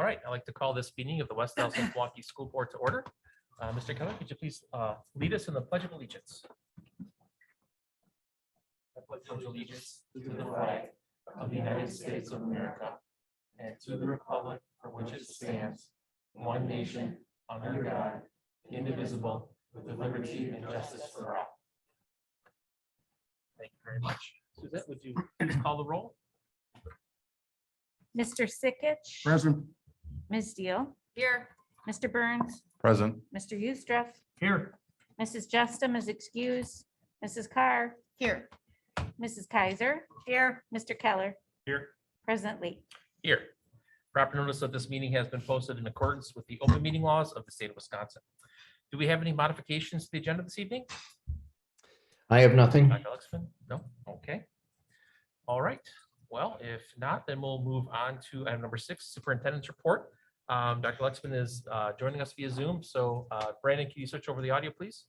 All right, I'd like to call this meeting of the West Dallas Milwaukee School Board to order. Mr. Keller, could you please lead us in the Pledge of Allegiance? I pledge allegiance to the flag of the United States of America and to the republic for which it stands, one nation, under God, indivisible, with liberty and justice for all. Thank you very much. Suzette, would you please call the roll? Mr. Sikich. Present. Ms. Deal. Here. Mr. Burns. Present. Mr. Ustroff. Here. Mrs. Justin is excused. Mrs. Carr. Here. Mrs. Kaiser. Here. Mr. Keller. Here. President Lee. Here. Proper notice of this meeting has been posted in accordance with the open meeting laws of the state of Wisconsin. Do we have any modifications to the agenda this evening? I have nothing. Dr. Lexman? No? Okay. All right. Well, if not, then we'll move on to item number 6, superintendent's report. Dr. Lexman is joining us via Zoom. So Brandon, can you switch over the audio, please?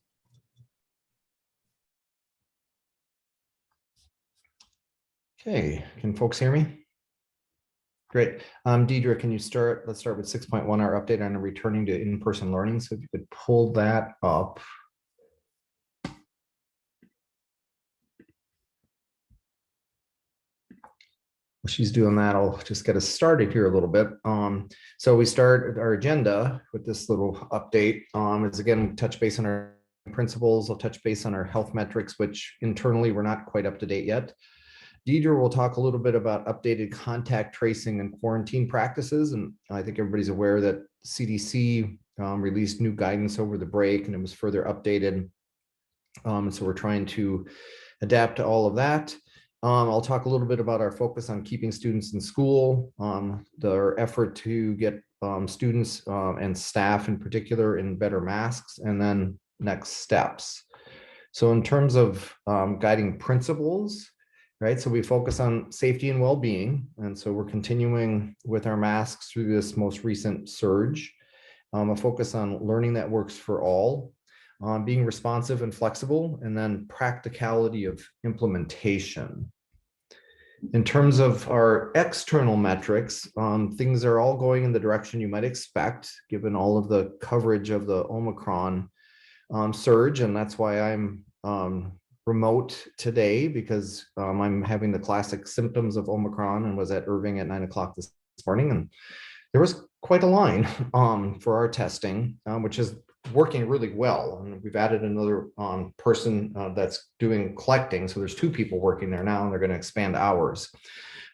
Okay, can folks hear me? Great. Deidre, can you start? Let's start with 6.1, our update on returning to in-person learning. So if you could pull that up. While she's doing that, I'll just get us started here a little bit. So we start our agenda with this little update. Is again, touch base on our principles. I'll touch base on our health metrics, which internally we're not quite up to date yet. Deidre will talk a little bit about updated contact tracing and quarantine practices. And I think everybody's aware that CDC released new guidance over the break and it was further updated. So we're trying to adapt to all of that. I'll talk a little bit about our focus on keeping students in school, their effort to get students and staff in particular in better masks, and then next steps. So in terms of guiding principles, right? So we focus on safety and well-being. And so we're continuing with our masks through this most recent surge. A focus on learning that works for all, being responsive and flexible, and then practicality of implementation. In terms of our external metrics, things are all going in the direction you might expect, given all of the coverage of the Omicron surge. And that's why I'm remote today, because I'm having the classic symptoms of Omicron and was at Irving at 9 o'clock this morning. And there was quite a line for our testing, which is working really well. And we've added another person that's doing collecting. So there's 2 people working there now, and they're going to expand hours.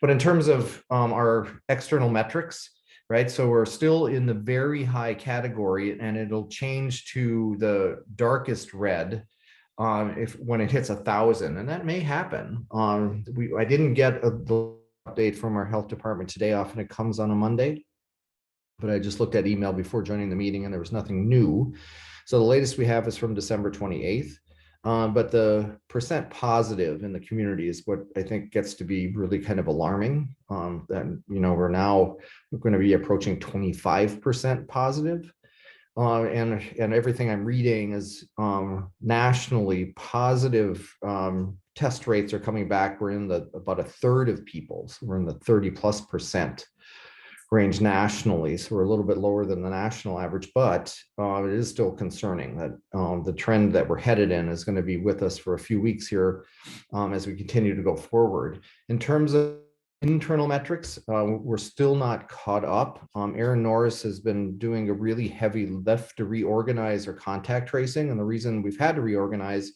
But in terms of our external metrics, right? So we're still in the very high category, and it'll change to the darkest red when it hits 1,000, and that may happen. I didn't get the update from our health department today. Often it comes on a Monday, but I just looked at email before joining the meeting and there was nothing new. So the latest we have is from December 28th. But the percent positive in the community is what I think gets to be really kind of alarming. That, you know, we're going to be approaching 25% positive. And everything I'm reading is nationally positive test rates are coming back. We're in about 1/3 of people. So we're in the 30+% range nationally. So we're a little bit lower than the national average, but it is still concerning that the trend that we're headed in is going to be with us for a few weeks here as we continue to go forward. In terms of internal metrics, we're still not caught up. Aaron Norris has been doing a really heavy lift to reorganize our contact tracing. And the reason we've had to reorganize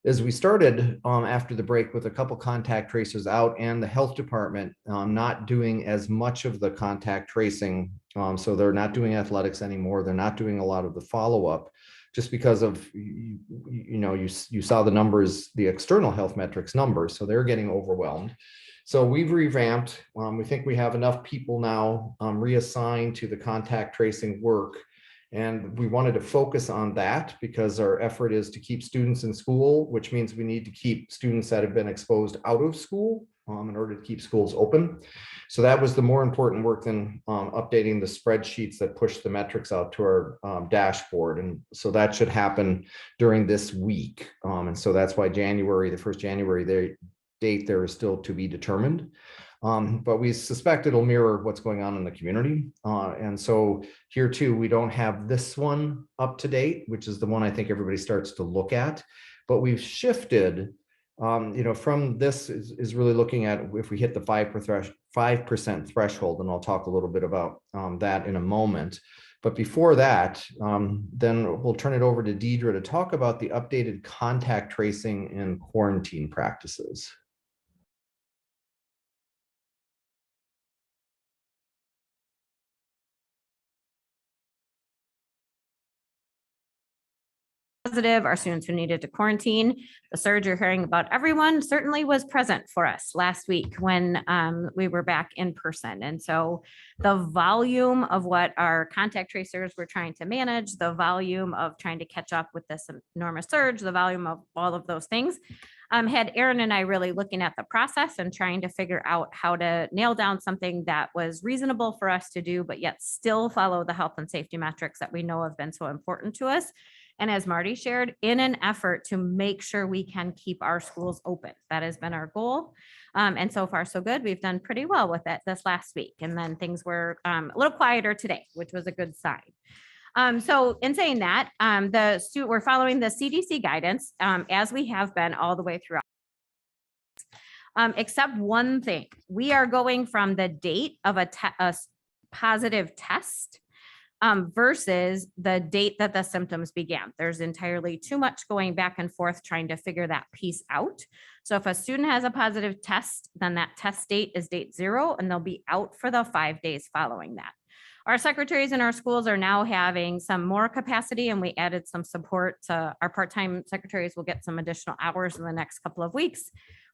is we started after the break with a couple contact tracers out and the health department not doing as much of the contact tracing. So they're not doing athletics anymore. They're not doing a lot of the follow-up just because of, you saw the numbers, the external health metrics numbers. So they're getting overwhelmed. So we've revamped. We think we have enough people now reassigned to the contact tracing work. And we wanted to focus on that because our effort is to keep students in school, which means we need to keep students that have been exposed out of school in order to keep schools open. So that was the more important work than updating the spreadsheets that push the metrics out to our dashboard. And so that should happen during this week. And so that's why the 1st January date there is still to be determined. But we suspect it'll mirror what's going on in the community. And so here too, we don't have this one up to date, which is the one I think everybody starts to look at. But we've shifted, from this is really looking at if we hit the 5% threshold, and I'll talk a little bit about that in a moment. But before that, then we'll turn it over to Deidre to talk about the updated contact tracing and quarantine practices. Positive, our students who needed to quarantine. The surge you're hearing about everyone certainly was present for us last week when we were back in person. And so the volume of what our contact tracers were trying to manage, the volume of trying to catch up with this enormous surge, the volume of all of those things, had Aaron and I really looking at the process and trying to figure out how to nail down something that was reasonable for us to do, but yet still follow the health and safety metrics that we know have been so important to us. And as Marty shared, in an effort to make sure we can keep our schools open. That has been our goal. And so far, so good. We've done pretty well with it this last week. And then things were a little quieter today, which was a good sign. So in saying that, we're following the CDC guidance as we have been all the way throughout. Except one thing, we are going from the date of a positive test versus the date that the symptoms began. There's entirely too much going back and forth trying to figure that piece out. So if a student has a positive test, then that test date is date 0, and they'll be out for the 5 days following that. Our secretaries in our schools are now having some more capacity, and we added some support. Our part-time secretaries will get some additional hours in the next couple of weeks.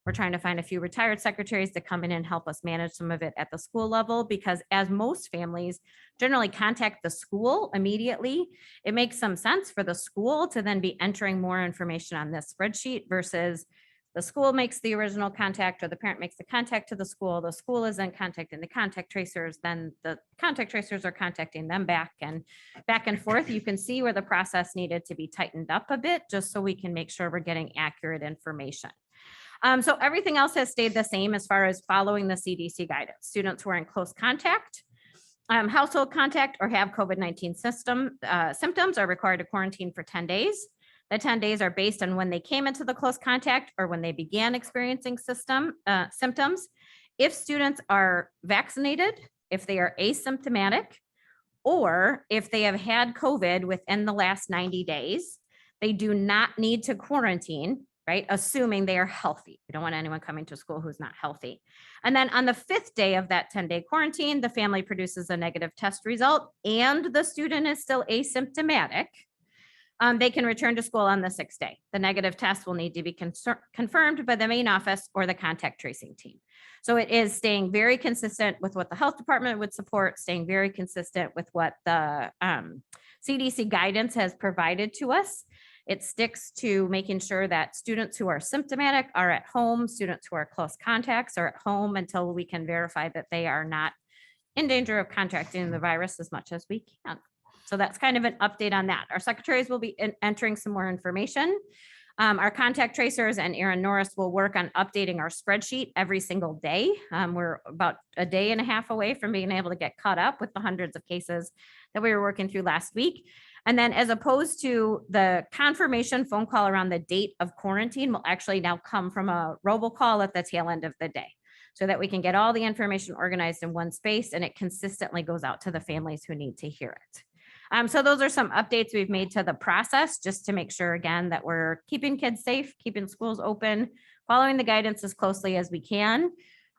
We're trying to find a few retired secretaries to come in and help us manage some of it at the school level, because as most families generally contact the school immediately, it makes some sense for the school to then be entering more information on this spreadsheet versus the school makes the original contact or the parent makes the contact to the school is then contacting the contact tracers, then the contact tracers are contacting them back and forth. You can see where the process needed to be tightened up a bit just so we can make sure we're getting accurate information. So everything else has stayed the same as far as following the CDC guidance. Students who are in close contact, household contact, or have COVID-19 symptoms are required to quarantine for 10 days. The 10 days are based on when they came into the close contact or when they began experiencing symptoms. If students are vaccinated, if they are asymptomatic, or if they have had COVID within the last 90 days, they do not need to quarantine, right? Assuming they are healthy. We don't want anyone coming to school who's not healthy. And then on the 5th day of that 10-day quarantine, the family produces a negative test result and the student is still asymptomatic. They can return to school on the 6th day. The negative test will need to be confirmed by the main office or the contact tracing team. So it is staying very consistent with what the health department would support, staying very consistent with what the CDC guidance has provided to us. It sticks to making sure that students who are symptomatic are at home, students who are close contacts are at home until we can verify that they are not in danger of contracting the virus as much as we can. So that's kind of an update on that. Our secretaries will be entering some more information. Our contact tracers and Aaron Norris will work on updating our spreadsheet every single day. We're about a day and a half away from being able to get caught up with the hundreds of cases that we were working through last week. And then as opposed to the confirmation phone call around the date of quarantine will actually now come from a robocall at the tail end of the day so that we can get all the information organized in one space and it consistently goes out to the families who need to hear it. So those are some updates we've made to the process just to make sure, again, that we're keeping kids safe, keeping schools open, following the guidance as closely as we can,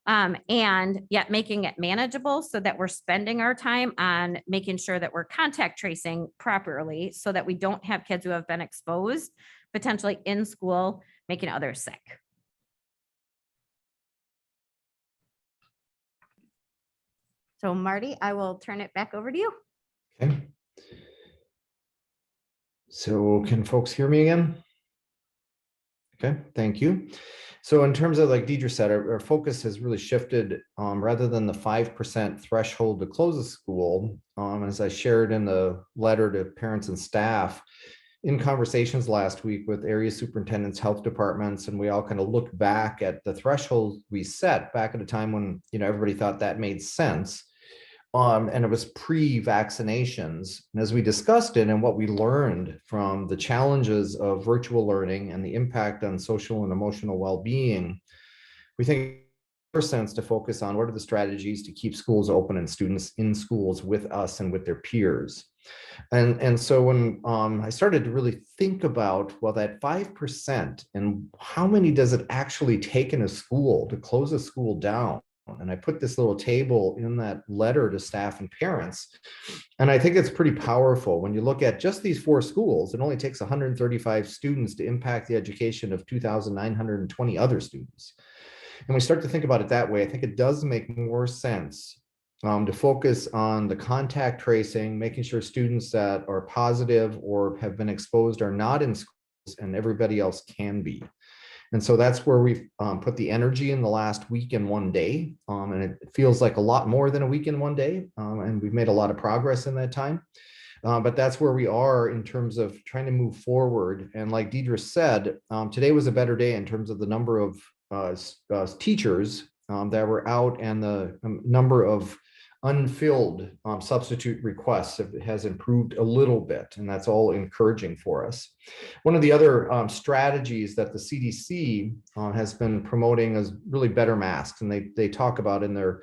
and yet making it manageable so that we're spending our time on making sure that we're contact tracing properly so that we don't have kids who have been exposed, potentially in school, making others sick. So Marty, I will turn it back over to you. Okay. So can folks hear me again? Okay, thank you. So in terms of, like Deidre said, our focus has really shifted rather than the 5% threshold to close a school, as I shared in the letter to parents and staff, in conversations last week with area superintendents, health departments, and we all kind of looked back at the threshold we set back at a time when, everybody thought that made sense. And it was pre-vaccinations. And as we discussed it and what we learned from the challenges of virtual learning and the impact on social and emotional well-being, we think it makes sense to focus on what are the strategies to keep schools open and students in schools with us and with their peers. And so when I started to really think about, well, that 5% and how many does it actually take in a school to close a school down? And I put this little table in that letter to staff and parents. And I think it's pretty powerful. When you look at just these 4 schools, it only takes 135 students to impact the education of 2,920 other students. And we start to think about it that way, I think it does make more sense to focus on the contact tracing, making sure students that are positive or have been exposed are not in schools and everybody else can be. And so that's where we've put the energy in the last week and 1 day. And it feels like a lot more than a week and 1 day. And we've made a lot of progress in that time. But that's where we are in terms of trying to move forward. And like Deidre said, today was a better day in terms of the number of teachers that were out and the number of unfilled substitute requests has improved a little bit, and that's all encouraging for us. One of the other strategies that the CDC has been promoting is really better masks, and they talk about in their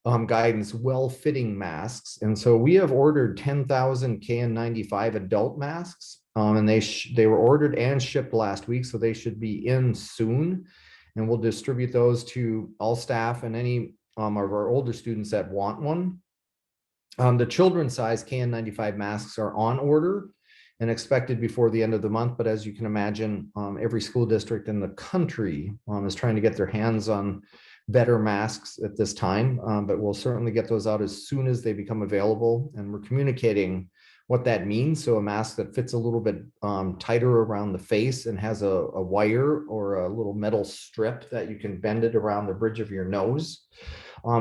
guidance well-fitting masks. And so we have ordered 10,000 KN95 adult masks, and they were ordered and shipped last week, so they should be in soon. And we'll distribute those to all staff and any of our older students that want one. The children's size KN95 masks are on order and expected before the end of the month. But as you can imagine, every school district in the country is trying to get their hands on better masks at this time. But we'll certainly get those out as soon as they become available. And we're communicating what that means. So a mask that fits a little bit tighter around the face and has a wire or a little metal strip that you can bend it around the bridge of your nose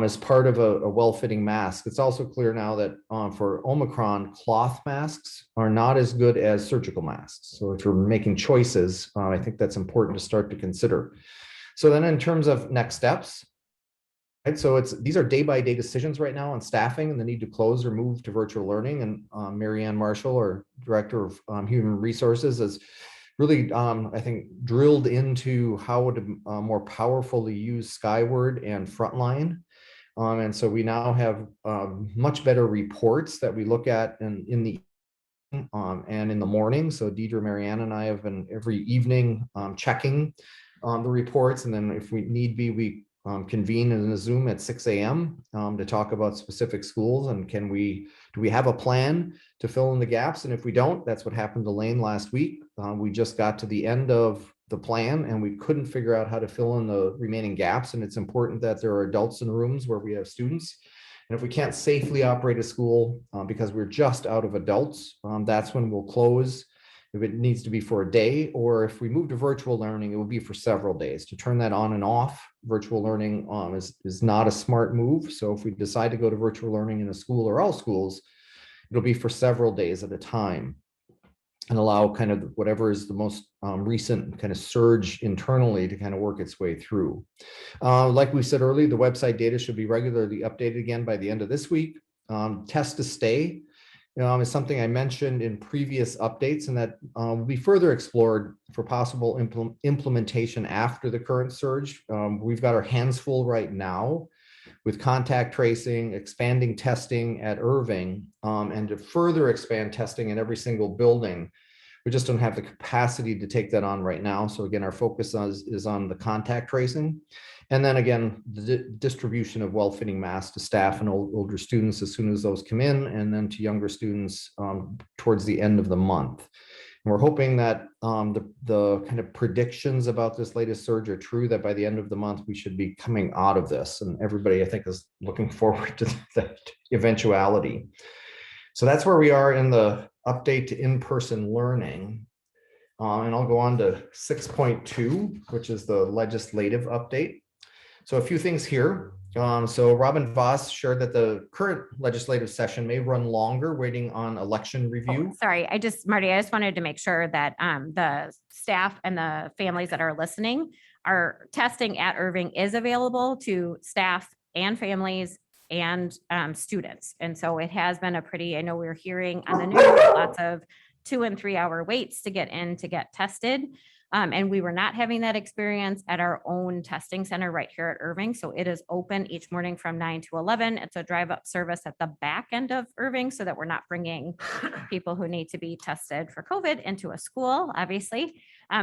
as part of a well-fitting mask. It's also clear now that for Omicron, cloth masks are not as good as surgical masks. So if you're making choices, I think that's important to start to consider. So then in terms of next steps, right, so these are day-by-day decisions right now on staffing and the need to close or move to virtual learning. And Mary Ann Marshall, our Director of Human Resources, has really, I think, drilled into how to more powerfully use Skyward and Frontline. And so we now have much better reports that we look at in the and in the morning. So Deidre, Marianne, and I have been every evening checking the reports. And then if we need be, we convene in a Zoom at 6 a.m. To talk about specific schools and do we have a plan to fill in the gaps? And if we don't, that's what happened to Lane last week. We just got to the end of the plan and we couldn't figure out how to fill in the remaining gaps. And it's important that there are adults in the rooms where we have students. And if we can't safely operate a school because we're just out of adults, that's when we'll close. If it needs to be for a day, or if we move to virtual learning, it will be for several days. To turn that on and off, virtual learning is not a smart move. So if we decide to go to virtual learning in a school or all schools, it'll be for several days at a time and allow kind of whatever is the most recent kind of surge internally to kind of work its way through. Like we said earlier, the website data should be regularly updated again by the end of this week. Test to stay is something I mentioned in previous updates, and that will be further explored for possible implementation after the current surge. We've got our hands full right now with contact tracing, expanding testing at Irving, and to further expand testing in every single building. We just don't have the capacity to take that on right now. So again, our focus is on the contact tracing. And then again, the distribution of well-fitting masks to staff and older students as soon as those come in, and then to younger students towards the end of the month. And we're hoping that the kind of predictions about this latest surge are true, that by the end of the month, we should be coming out of this. And everybody, I think, is looking forward to that eventuality. So that's where we are in the update to in-person learning. And I'll go on to 6.2, which is the legislative update. So a few things here. So Robin Voss shared that the current legislative session may run longer, waiting on election review. Sorry, Marty, I just wanted to make sure that the staff and the families that are listening, our testing at Irving is available to staff and families and students. And so it has been I know we're hearing on the news, lots of 2 and 3 hour waits to get in to get tested. And we were not having that experience at our own testing center right here at Irving. So it is open each morning from 9 to 11. It's a drive-up service at the back end of Irving so that we're not bringing people who need to be tested for COVID into a school, obviously.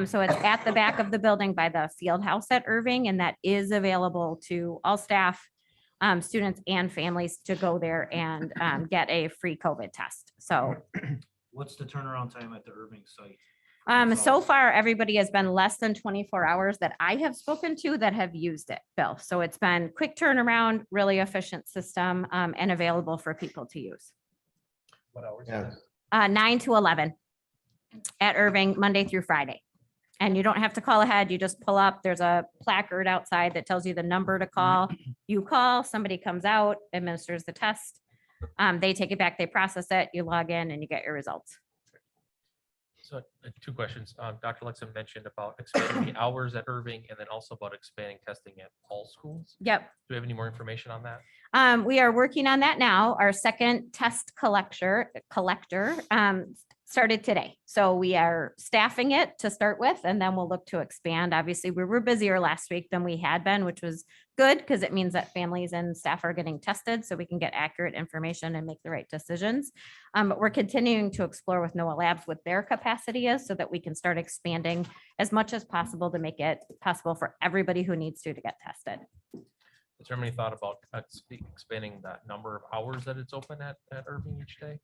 So it's at the back of the building by the field house at Irving, and that is available to all staff, students and families to go there and get a free COVID test. So What's the turnaround time at the Irving site? so far, everybody has been less than 24 hours that I have spoken to that have used it, Bill. So it's been quick turnaround, really efficient system, and available for people to use. What hours? Yeah. 9 to 11 at Irving, Monday through Friday. And you don't have to call ahead. You just pull up. There's a placard outside that tells you the number to call. You call, somebody comes out, administers the test. They take it back, they process it, you log in and you get your results. So 2 questions. Dr. Lexon mentioned about expanding the hours at Irving and then also about expanding testing at all schools. Yep. Do we have any more information on that? We are working on that now. Our second test collector started today. So we are staffing it to start with, and then we'll look to expand. Obviously, we were busier last week than we had been, which was good because it means that families and staff are getting tested so we can get accurate information and make the right decisions. But we're continuing to explore with NOAA Labs what their capacity is so that we can start expanding as much as possible to make it possible for everybody who needs to get tested. Is there any thought about expanding that number of hours that it's open at Irving each day?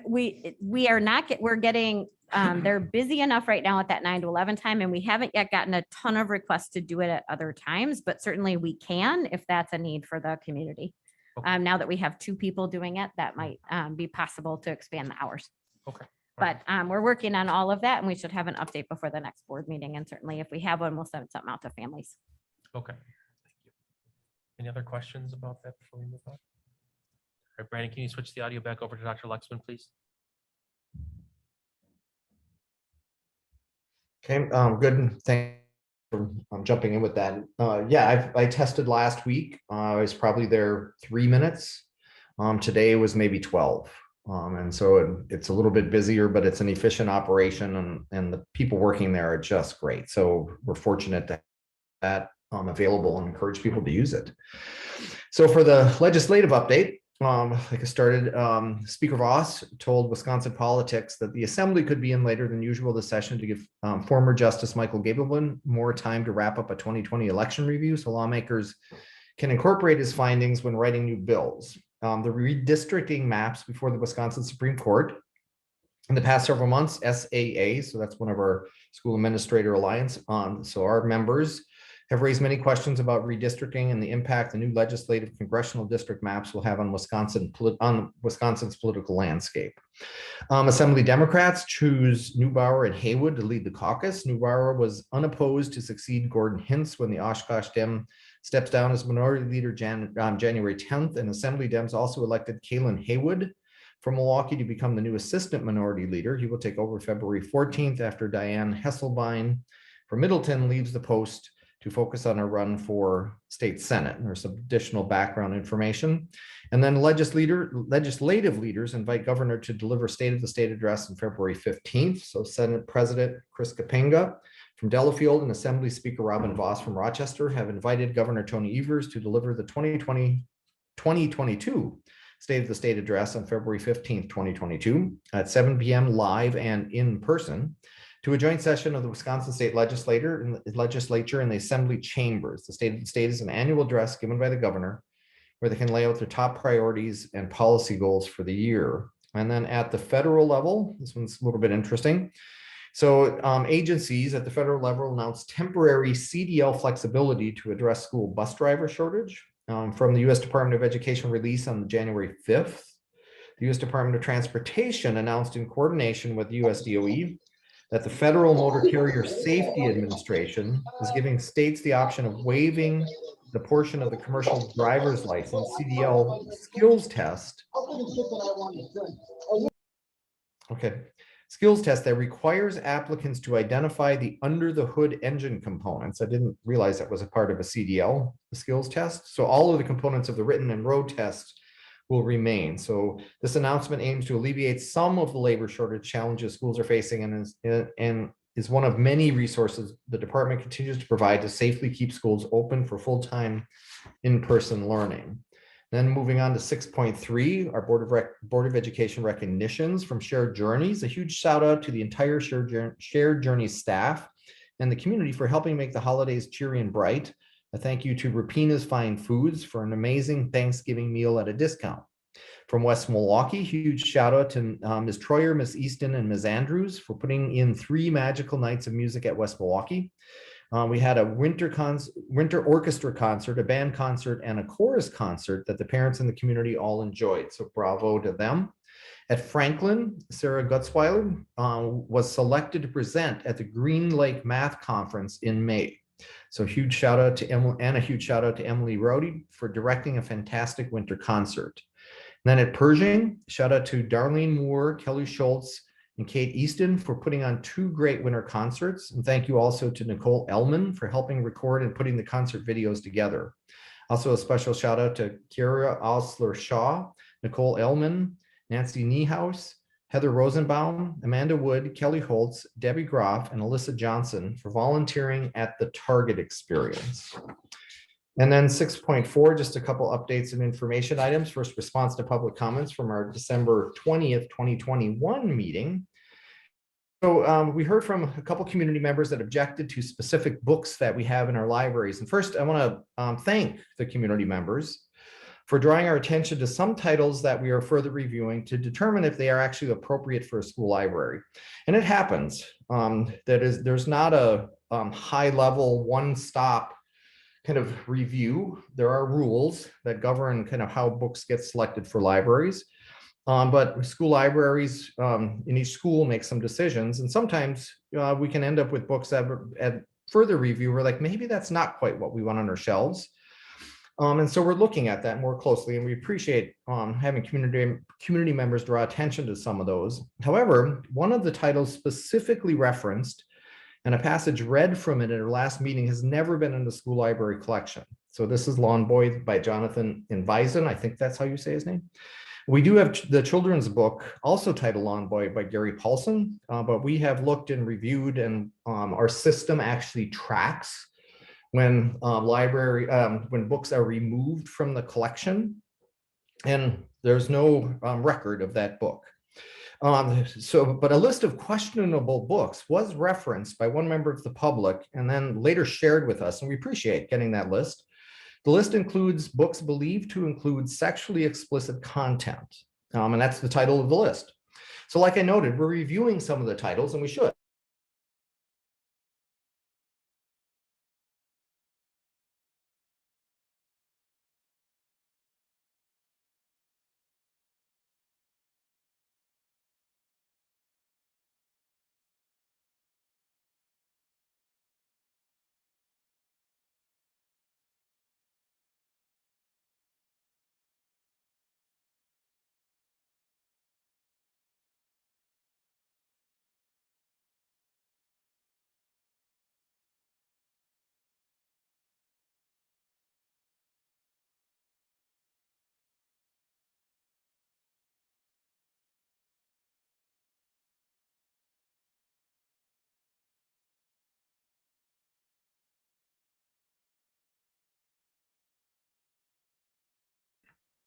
We are not we're getting they're busy enough right now at that 9 to 11 time, and we haven't yet gotten a ton of requests to do it at other times, but certainly we can if that's a need for the community. Okay. Now that we have 2 people doing it, that might be possible to expand the hours. Okay. But we're working on all of that, and we should have an update before the next board meeting. And certainly if we have one, we'll send something out to families. Okay. Thank you. Any other questions about that before we move on? All right, Brandon, can you switch the audio back over to Dr. Lexman, please? Okay, good. Thank you for jumping in with that. Yeah, I tested last week. I was probably there 3 minutes. Today was maybe 12. And so it's a little bit busier, but it's an efficient operation, and the people working there are just great. So we're fortunate to have that available and encourage people to use it. So for the legislative update, like I started, Speaker Voss told Wisconsin Politics that the assembly could be in later than usual this session to give former Justice Michael Gableman more time to wrap up a 2020 election review so lawmakers can incorporate his findings when writing new bills. The redistricting maps before the Wisconsin Supreme Court in the past several months, SAA, so that's one of our School Administrator Alliance, so our members have raised many questions about redistricting and the impact the new legislative congressional district maps will have on Wisconsin's political landscape. Assembly Democrats choose Neubauer and Haywood to lead the caucus. Neubauer was unopposed to succeed Gordon Hintz when the Oshkosh Dem steps down as minority leader January 10th, and Assembly Dems also elected Kalen Haywood from Milwaukee to become the new assistant minority leader. He will take over February 14th after Diane Hesselbein from Middleton leaves the post to focus on a run for state senate. There's some additional background information. And then legislative leaders invite governor to deliver State of the State address on February 15th. So Senate President Chris Kapenga from Delafield and Assembly Speaker Robin Voss from Rochester have invited Governor Tony Evers to deliver the 2022 State of the State address on February 15th, 2022 at 7 p.m. live and in person to a joint session of the Wisconsin State Legislature and the Assembly chambers. The State of the State is an annual address given by the governor where they can lay out their top priorities and policy goals for the year. And then at the federal level, this one's a little bit interesting. So agencies at the federal level announced temporary CDL flexibility to address school bus driver shortage from the U.S. Department of Education release on January 5th. The U.S. Department of Transportation announced in coordination with U.S. DOE that the Federal Motor Carrier Safety Administration is giving states the option of waiving the portion of the commercial driver's license, CDL skills test. Okay, skills test that requires applicants to identify the under the hood engine components. I didn't realize that was a part of a CDL, the skills test. So all of the components of the written and road tests will remain. So this announcement aims to alleviate some of the labor shortage challenges schools are facing and is one of many resources the department continues to provide to safely keep schools open for full-time in-person learning. Then moving on to 6.3, our Board of Education recognitions from Shared Journeys. A huge shout out to the entire Shared Journeys staff and the community for helping make the holidays cheery and bright. A thank you to Rapina's Fine Foods for an amazing Thanksgiving meal at a discount. From West Milwaukee, huge shout out to Ms. Troyer, Ms. Easton, and Ms. Andrews for putting in 3 magical nights of music at West Milwaukee. We had a winter orchestra concert, a band concert, and a chorus concert that the parents in the community all enjoyed. So bravo to them. At Franklin, Sarah Gutzweiler was selected to present at the Green Lake Math Conference in May. So huge shout out to Emily, and a huge shout out to Emily Rowdy for directing a fantastic winter concert. And then at Pershing, shout out to Darlene Moore, Kelly Schultz, and Kate Easton for putting on 2 great winter concerts. And thank you also to Nicole Ellman for helping record and putting the concert videos together. Also a special shout out to Kira Osler-Shaw, Nicole Ellman, Nancy Niehaus, Heather Rosenbaum, Amanda Wood, Kelly Holtz, Debbie Groff, and Alyssa Johnson for volunteering at the Target experience. And then 6.4, just a couple updates and information items. First, response to public comments from our December 20th, 2021 meeting. So we heard from a couple community members that objected to specific books that we have in our libraries. And first, I want to thank the community members for drawing our attention to some titles that we are further reviewing to determine if they are actually appropriate for a school library. And it happens. There's not a high-level, one-stop kind of review. There are rules that govern kind of how books get selected for libraries. But school libraries in each school make some decisions. And sometimes we can end up with books that at further review, we're like, maybe that's not quite what we want on our shelves. And so we're looking at that more closely, and we appreciate having community members draw attention to some of those. However, one of the titles specifically referenced and a passage read from it at our last meeting has never been in the school library collection. So this is Lawn Boy by Jonathan Invison. I think that's how you say his name. We do have the children's book, also titled Lawn Boy by Gary Paulson, but we have looked and reviewed, and our system actually tracks when when books are removed from the collection, and there's no record of that book. But a list of questionable books was referenced by one member of the public and then later shared with us, and we appreciate getting that list. The list includes books believed to include sexually explicit content, and that's the title of the list. So like I noted, we're reviewing some of the titles, and we should.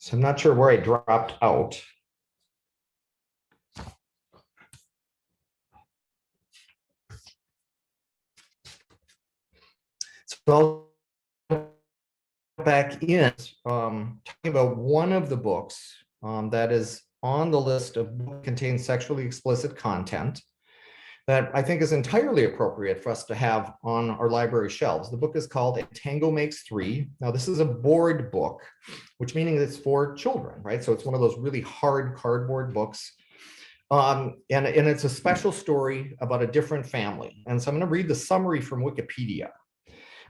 So I'm not sure where I dropped out. So I'll back in talking about one of the books that is on the list of books contains sexually explicit content that I think is entirely appropriate for us to have on our library shelves. The book is called A Tango Makes Three. Now, this is a board book, which meaning it's for children, right? So it's one of those really hard cardboard books. And it's a special story about a different family. And so I'm going to read the summary from Wikipedia.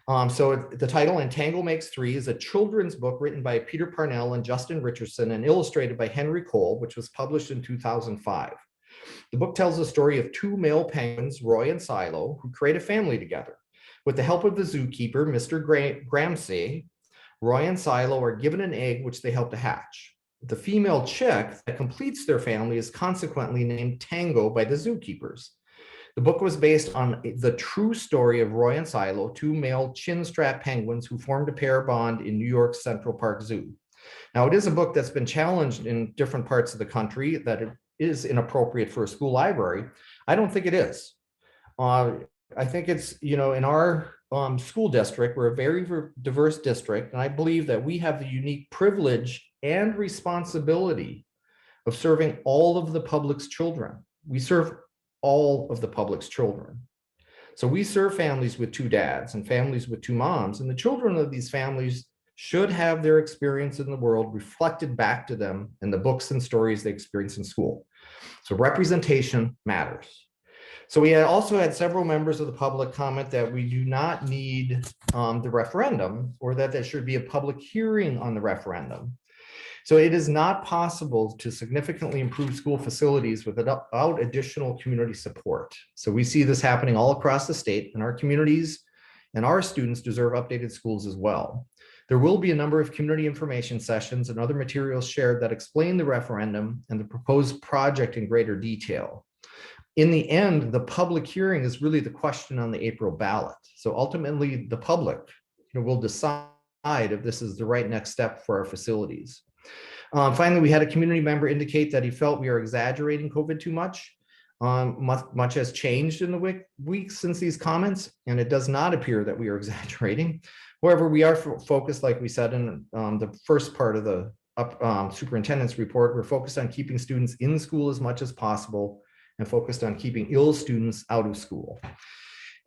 The title Entangle Makes Three is a children's book written by Peter Parnell and Justin Richardson and illustrated by Henry Cole, which was published in 2005. The book tells the story of two male penguins, Roy and Silo, who create a family together. With the help of the zookeeper, Mr. Gramsay, Roy and Silo are given an egg which they help to hatch. The female chick that completes their family is consequently named Tango by the zookeepers. The book was based on the true story of Roy and Silo, two male chin-strap penguins who formed a pair bond in New York's Central Park Zoo. Now, it is a book that's been challenged in different parts of the country that it is inappropriate for a school library. I don't think it is. I think it's, in our school district, we're a very diverse district, and I believe that we have the unique privilege and responsibility of serving all of the public's children. We serve all of the public's children. So we serve families with two dads and families with two moms, and the children of these families should have their experience in the world reflected back to them in the books and stories they experience in school. So representation matters. So we also had several members of the public comment that we do not need the referendum, or that there should be a public hearing on the referendum. So it is not possible to significantly improve school facilities without additional community support. So we see this happening all across the state, and our communities and our students deserve updated schools as well. There will be a number of community information sessions and other materials shared that explain the referendum and the proposed project in greater detail. In the end, the public hearing is really the question on the April ballot. So ultimately, the public will decide if this is the right next step for our facilities. Finally, we had a community member indicate that he felt we are exaggerating COVID too much. Much has changed in the weeks since these comments, and it does not appear that we are exaggerating. However, we are focused, like we said in the first part of the superintendent's report, we're focused on keeping students in school as much as possible and focused on keeping ill students out of school.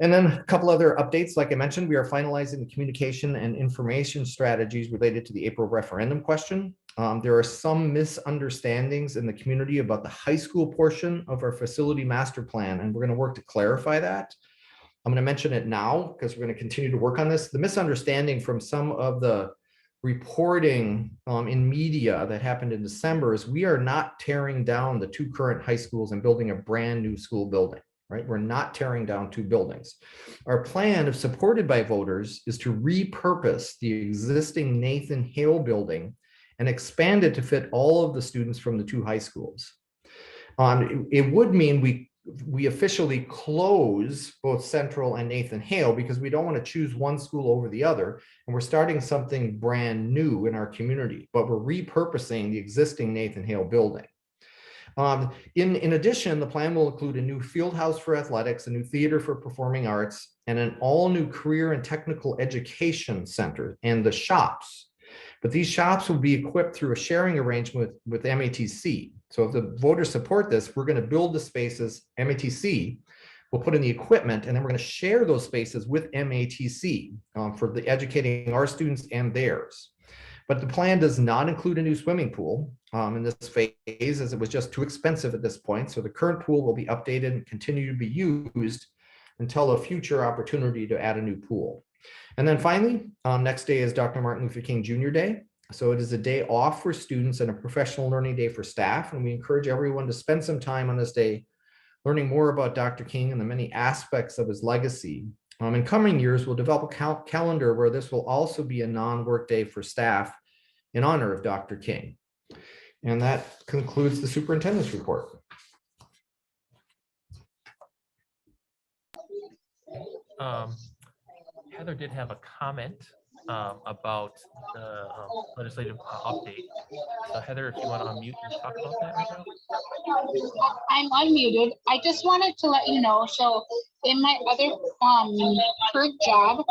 And then a couple other updates. Like I mentioned, we are finalizing the communication and information strategies related to the April referendum question. There are some misunderstandings in the community about the high school portion of our facility master plan, and we're going to work to clarify that. I'm going to mention it now because we're going to continue to work on this. The misunderstanding from some of the reporting in media that happened in December is we are not tearing down the two current high schools and building a brand new school building. Right? We're not tearing down two buildings. Our plan, if supported by voters, is to repurpose the existing Nathan Hale building and expand it to fit all of the students from the two high schools. It would mean we officially close both Central and Nathan Hale because we don't want to choose one school over the other, and we're starting something brand new in our community, but we're repurposing the existing Nathan Hale building. In addition, the plan will include a new field house for athletics, a new theater for performing arts, and an all-new career and technical education center and the shops. But these shops will be equipped through a sharing arrangement with MATC. So if the voters support this, we're going to build the spaces. MATC will put in the equipment, and then we're going to share those spaces with MATC for the educating our students and theirs. But the plan does not include a new swimming pool in this phase, as it was just too expensive at this point. So the current pool will be updated and continue to be used until a future opportunity to add a new pool. And then finally, next day is Dr. Martin Luther King Jr. Day. So it is a day off for students and a professional learning day for staff. And we encourage everyone to spend some time on this day learning more about Dr. King and the many aspects of his legacy. In coming years, we'll develop a calendar where this will also be a non-work day for staff in honor of Dr. King. And that concludes the superintendent's report. Heather did have a comment about the legislative update. So Heather, if you want to unmute and talk about that right now. I'm unmuted. I just wanted to let you know, so in my other current job,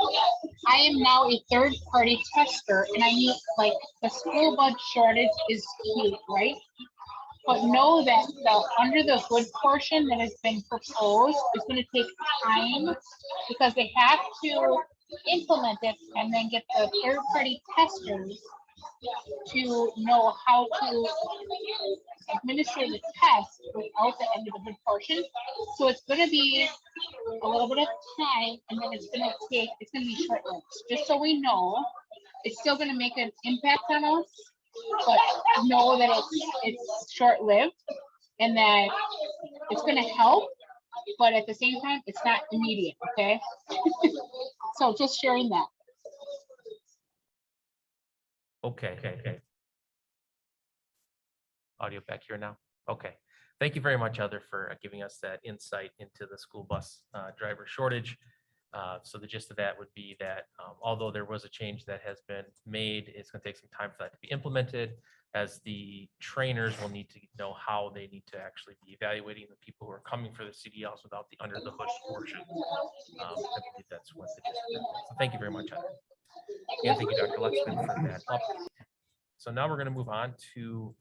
I am now a third-party tester, and I need, like, the school bus shortage is huge, right? But know that under the hood portion that has been proposed is going to take time because they have to implement it and then get the third-party testers to know how to administer the test without the end of the hood portion. So it's going to be a little bit of time, and then it's gonna be short-lived, just so we know. It's still gonna make an impact on us, but know that it's short-lived and that it's gonna help, but at the same time, it's not immediate, okay? So just sharing that. Okay. Audio back here now. Okay. Thank you very much, Heather, for giving us that insight into the school bus driver shortage. So the gist of that would be that although there was a change that has been made, it's going to take some time for that to be implemented, as the trainers will need to know how they need to actually be evaluating the people who are coming for the CDLs without the under the hood portion. I believe that's what the gist of that is. So thank you very much, Heather. And thank you, Dr. Lexman, for that update. So now we're going to move on to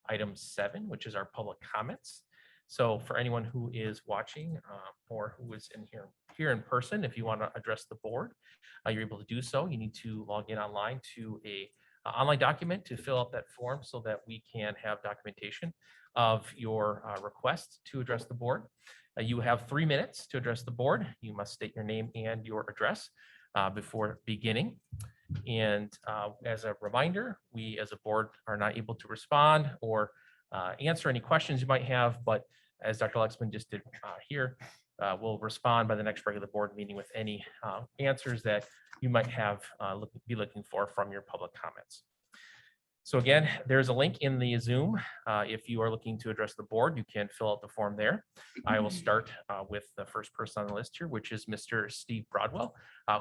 item 7, which is our public comments. So for anyone who is watching or who is in here in person, if you want to address the board, you're able to do so. You need to log in online to a online document to fill out that form so that we can have documentation of your request to address the board. You have 3 minutes to address the board. You must state your name and your address before beginning. And as a reminder, we as a board are not able to respond or answer any questions you might have, but as Dr. Lexman just did here, we'll respond by the next regular board meeting with any answers that you might have be looking for from your public comments. So again, there's a link in the Zoom. If you are looking to address the board, you can fill out the form there. I will start with the first person on the list here, which is Mr. Steve Broadwell,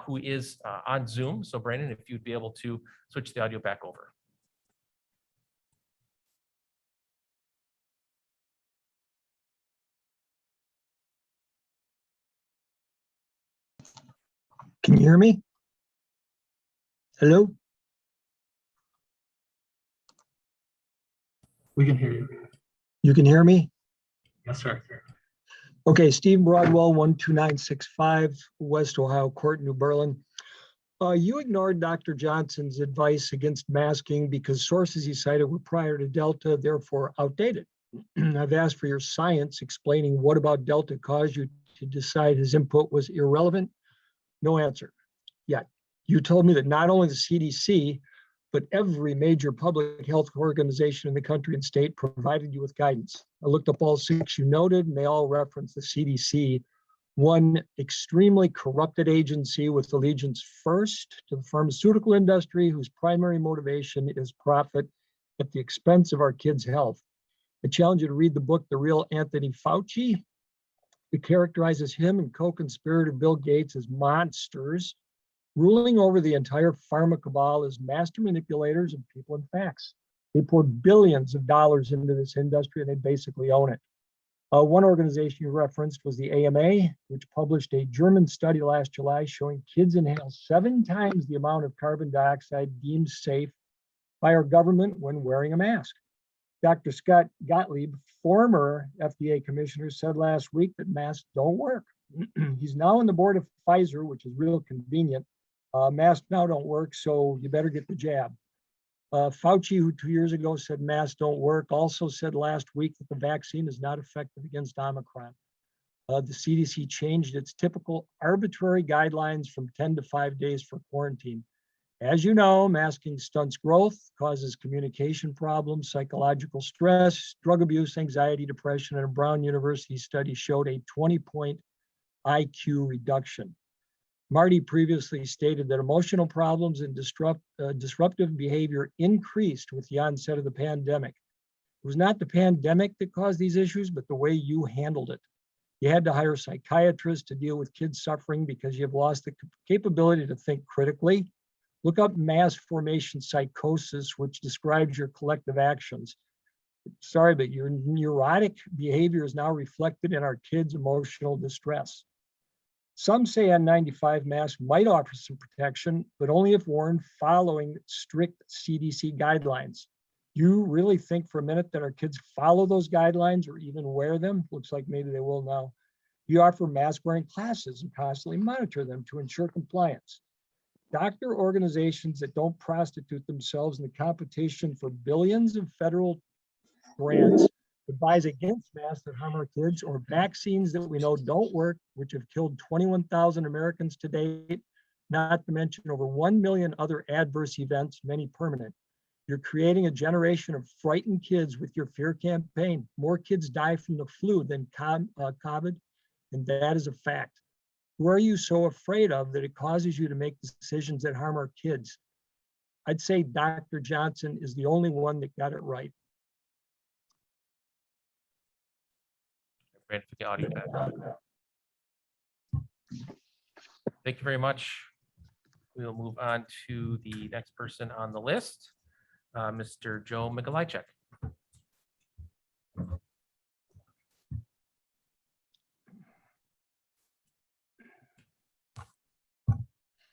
who is on Zoom. So Brandon, if you'd be able to switch the audio back over. Can you hear me? Hello? We can hear you. You can hear me? Yes, sir. Okay, Steve Broadwell, 12965 West Ohio Court, New Berlin. You ignored Dr. Johnson's advice against masking because sources he cited were prior to Delta, therefore outdated. I've asked for your science explaining what about Delta caused you to decide his input was irrelevant. No answer yet. You told me that not only the CDC, but every major public health organization in the country and state provided you with guidance. I looked up all 6 you noted, and they all reference the CDC, one extremely corrupted agency with allegiance first to the pharmaceutical industry, whose primary motivation is profit at the expense of our kids' health. I challenge you to read the book, The Real Anthony Fauci. It characterizes him and co-conspirator Bill Gates as monsters, ruling over the entire pharma cabal as master manipulators of people and facts. They poured billions of dollars into this industry and they basically own it. One organization you referenced was the AMA, which published a German study last July showing kids inhale 7 times the amount of carbon dioxide deemed safe by our government when wearing a mask. Dr. Scott Gottlieb, former FDA commissioner, said last week that masks don't work. He's now on the board of Pfizer, which is real convenient. Masks now don't work, so you better get the jab. Fauci, who 2 years ago said masks don't work, also said last week that the vaccine is not effective against Omicron. The CDC changed its typical arbitrary guidelines from 10 to 5 days for quarantine. As you know, masking stunts growth, causes communication problems, psychological stress, drug abuse, anxiety, depression, and a Brown University study showed a 20-point IQ reduction. Marty previously stated that emotional problems and disruptive behavior increased with the onset of the pandemic. It was not the pandemic that caused these issues, but the way you handled it. You had to hire psychiatrists to deal with kids suffering because you have lost the capability to think critically. Look up mass formation psychosis, which describes your collective actions. Sorry, but your neurotic behavior is now reflected in our kids' emotional distress. Some say N95 masks might offer some protection, but only if worn following strict CDC guidelines. You really think for a minute that our kids follow those guidelines or even wear them? Looks like maybe they will now. You offer mask wearing classes and constantly monitor them to ensure compliance. Doctor organizations that don't prostitute themselves in the competition for billions of federal grants to advise against masks that harm our kids, or vaccines that we know don't work, which have killed 21,000 Americans to date, not to mention over 1 million other adverse events, many permanent. You're creating a generation of frightened kids with your fear campaign. More kids die from the flu than COVID, and that is a fact. Who are you so afraid of that it causes you to make decisions that harm our kids? I'd say Dr. Johnson is the only one that got it right. Brandon, if you get audio back. Thank you very much. We'll move on to the next person on the list, Mr. Joe Mikolajczyk.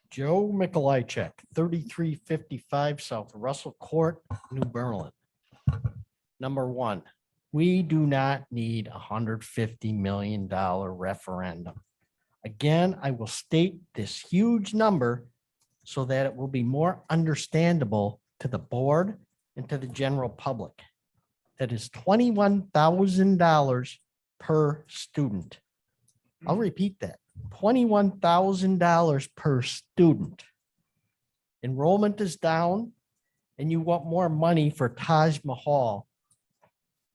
Joe Mikolajczyk, 3355 South Russell Court, New Berlin. Number one, we do not need a $150 million referendum. Again, I will state this huge number so that it will be more understandable to the board and to the general public. That is $21,000 per student. I'll repeat that. $21,000 per student. Enrollment is down, and you want more money for Taj Mahal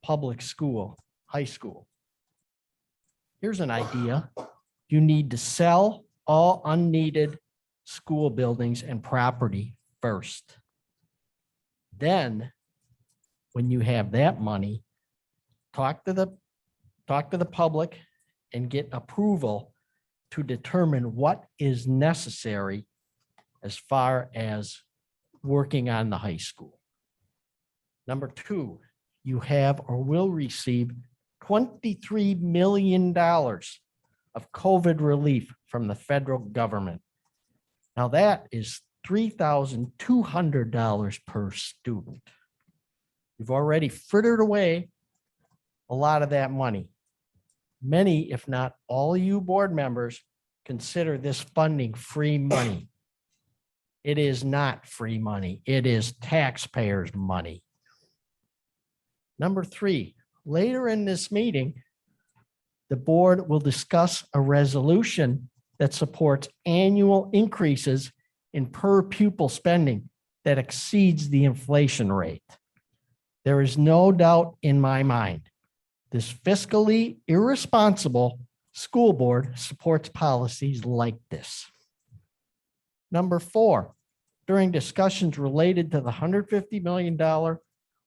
public school, high school. Here's an idea. You need to sell all unneeded school buildings and property first. Then, when you have that money, talk to the public and get approval to determine what is necessary as far as working on the high school. Number two, you have or will receive $23 million of COVID relief from the federal government. Now that is $3,200 per student. You've already frittered away a lot of that money. Many, if not all you board members, consider this funding free money. It is not free money. It is taxpayers' money. Number three, later in this meeting, the board will discuss a resolution that supports annual increases in per pupil spending that exceeds the inflation rate. There is no doubt in my mind, this fiscally irresponsible school board supports policies like this. Number four, during discussions related to the $150 million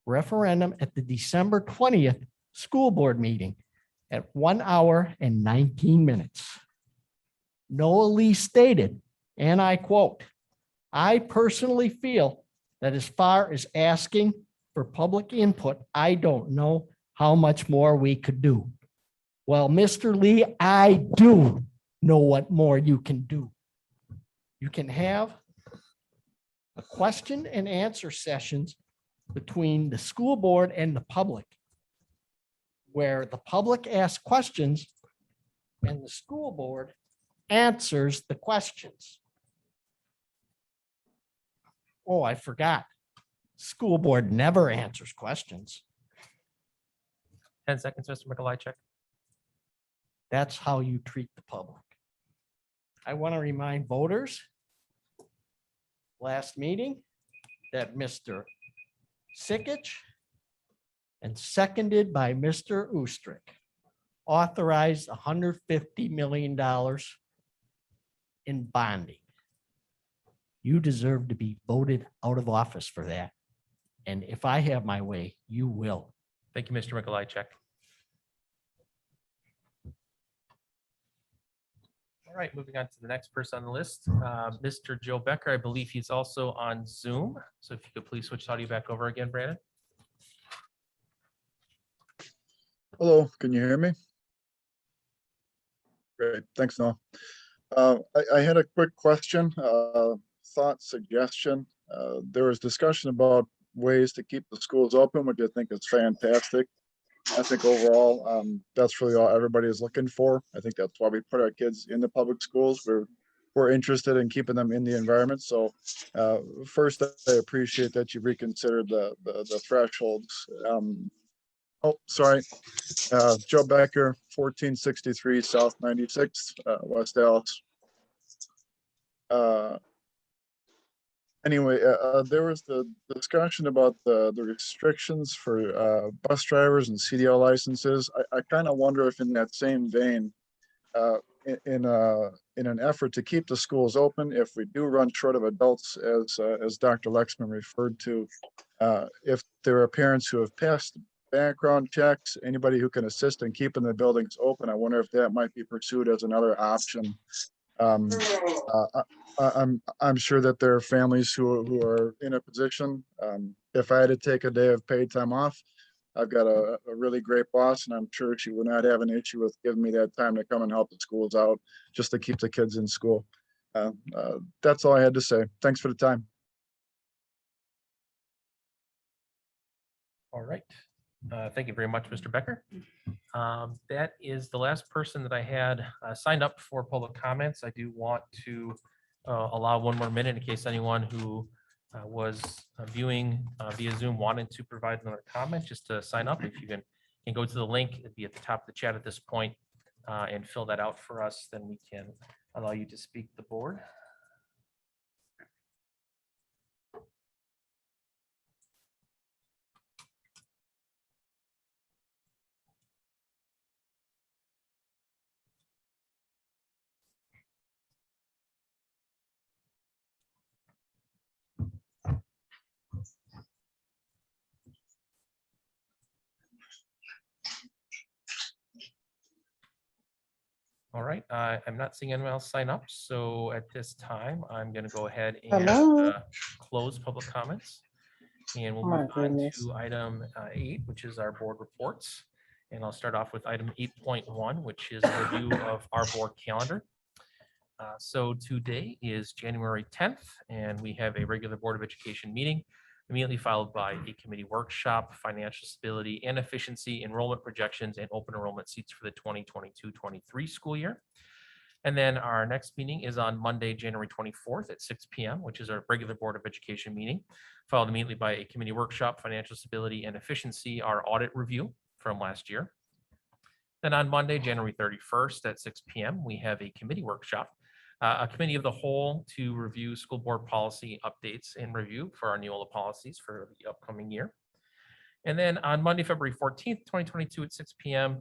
referendum at the December 20th school board meeting at 1 hour and 19 minutes. Noah Lee stated, and I quote, "I personally feel that as far as asking for public input, I don't know how much more we could do." Well, Mr. Lee, I do know what more you can do. You can have a question and answer sessions between the school board and the public, where the public asks questions and the school board answers the questions. Oh, I forgot. School board never answers questions. 10 seconds, Mr. Mikolajczyk. That's how you treat the public. I want to remind voters, last meeting, that Mr. Sikich and seconded by Mr. Ustrick authorized $150 million in bonding. You deserve to be voted out of office for that. And if I have my way, you will. Thank you, Mr. Mikolajczyk. All right, moving on to the next person on the list, Mr. Joe Becker. I believe he's also on Zoom. So if you could please switch the audio back over again, Brandon. Hello, can you hear me? Great, thanks, Noah. I had a quick question, thought, suggestion. There was discussion about ways to keep the schools open, which I think is fantastic. I think overall, that's really all everybody is looking for. I think that's why we put our kids in the public schools. We're interested in keeping them in the environment. So first, I appreciate that you reconsidered the thresholds. Oh, sorry. Joe Becker, 1463 South 96th, West Dallas. Anyway, there was the discussion about the restrictions for bus drivers and CDL licenses. I kind of wonder if in that same vein, in an effort to keep the schools open, if we do run short of adults, as Dr. Lexman referred to, if there are parents who have passed background checks, anybody who can assist in keeping the buildings open, I wonder if that might be pursued as another option. I'm sure that there are families who are in a position. If I had to take a day of paid time off, I've got a really great boss, and I'm sure she would not have an issue with giving me that time to come and help the schools out just to keep the kids in school. That's all I had to say. Thanks for the time. All right. Thank you very much, Mr. Becker. That is the last person that I had signed up for public comments. I do want to allow one more minute in case anyone who was viewing via Zoom wanted to provide another comment, just to sign up. If you can go to the link, it'd be at the top of the chat at this point, and fill that out for us, then we can allow you to speak to the board. All right, I'm not seeing anyone else sign up. So at this time, I'm going to go ahead and close public comments. And we'll move on to item 8, which is our board reports. And I'll start off with item 8.1, which is a review of our board calendar. So today is January 10th, and we have a regular Board of Education meeting, immediately followed by a committee workshop, financial stability and efficiency, enrollment projections, and open enrollment seats for the 2022-23 school year. And then our next meeting is on Monday, January 24th at 6 p.m., which is our regular Board of Education meeting, followed immediately by a committee workshop, financial stability and efficiency, our audit review from last year. Then on Monday, January 31st at 6 p.m., we have a committee workshop, a committee of the whole to review school board policy updates and review for our Neola policies for the upcoming year. And then on Monday, February 14th, 2022 at 6 p.m.,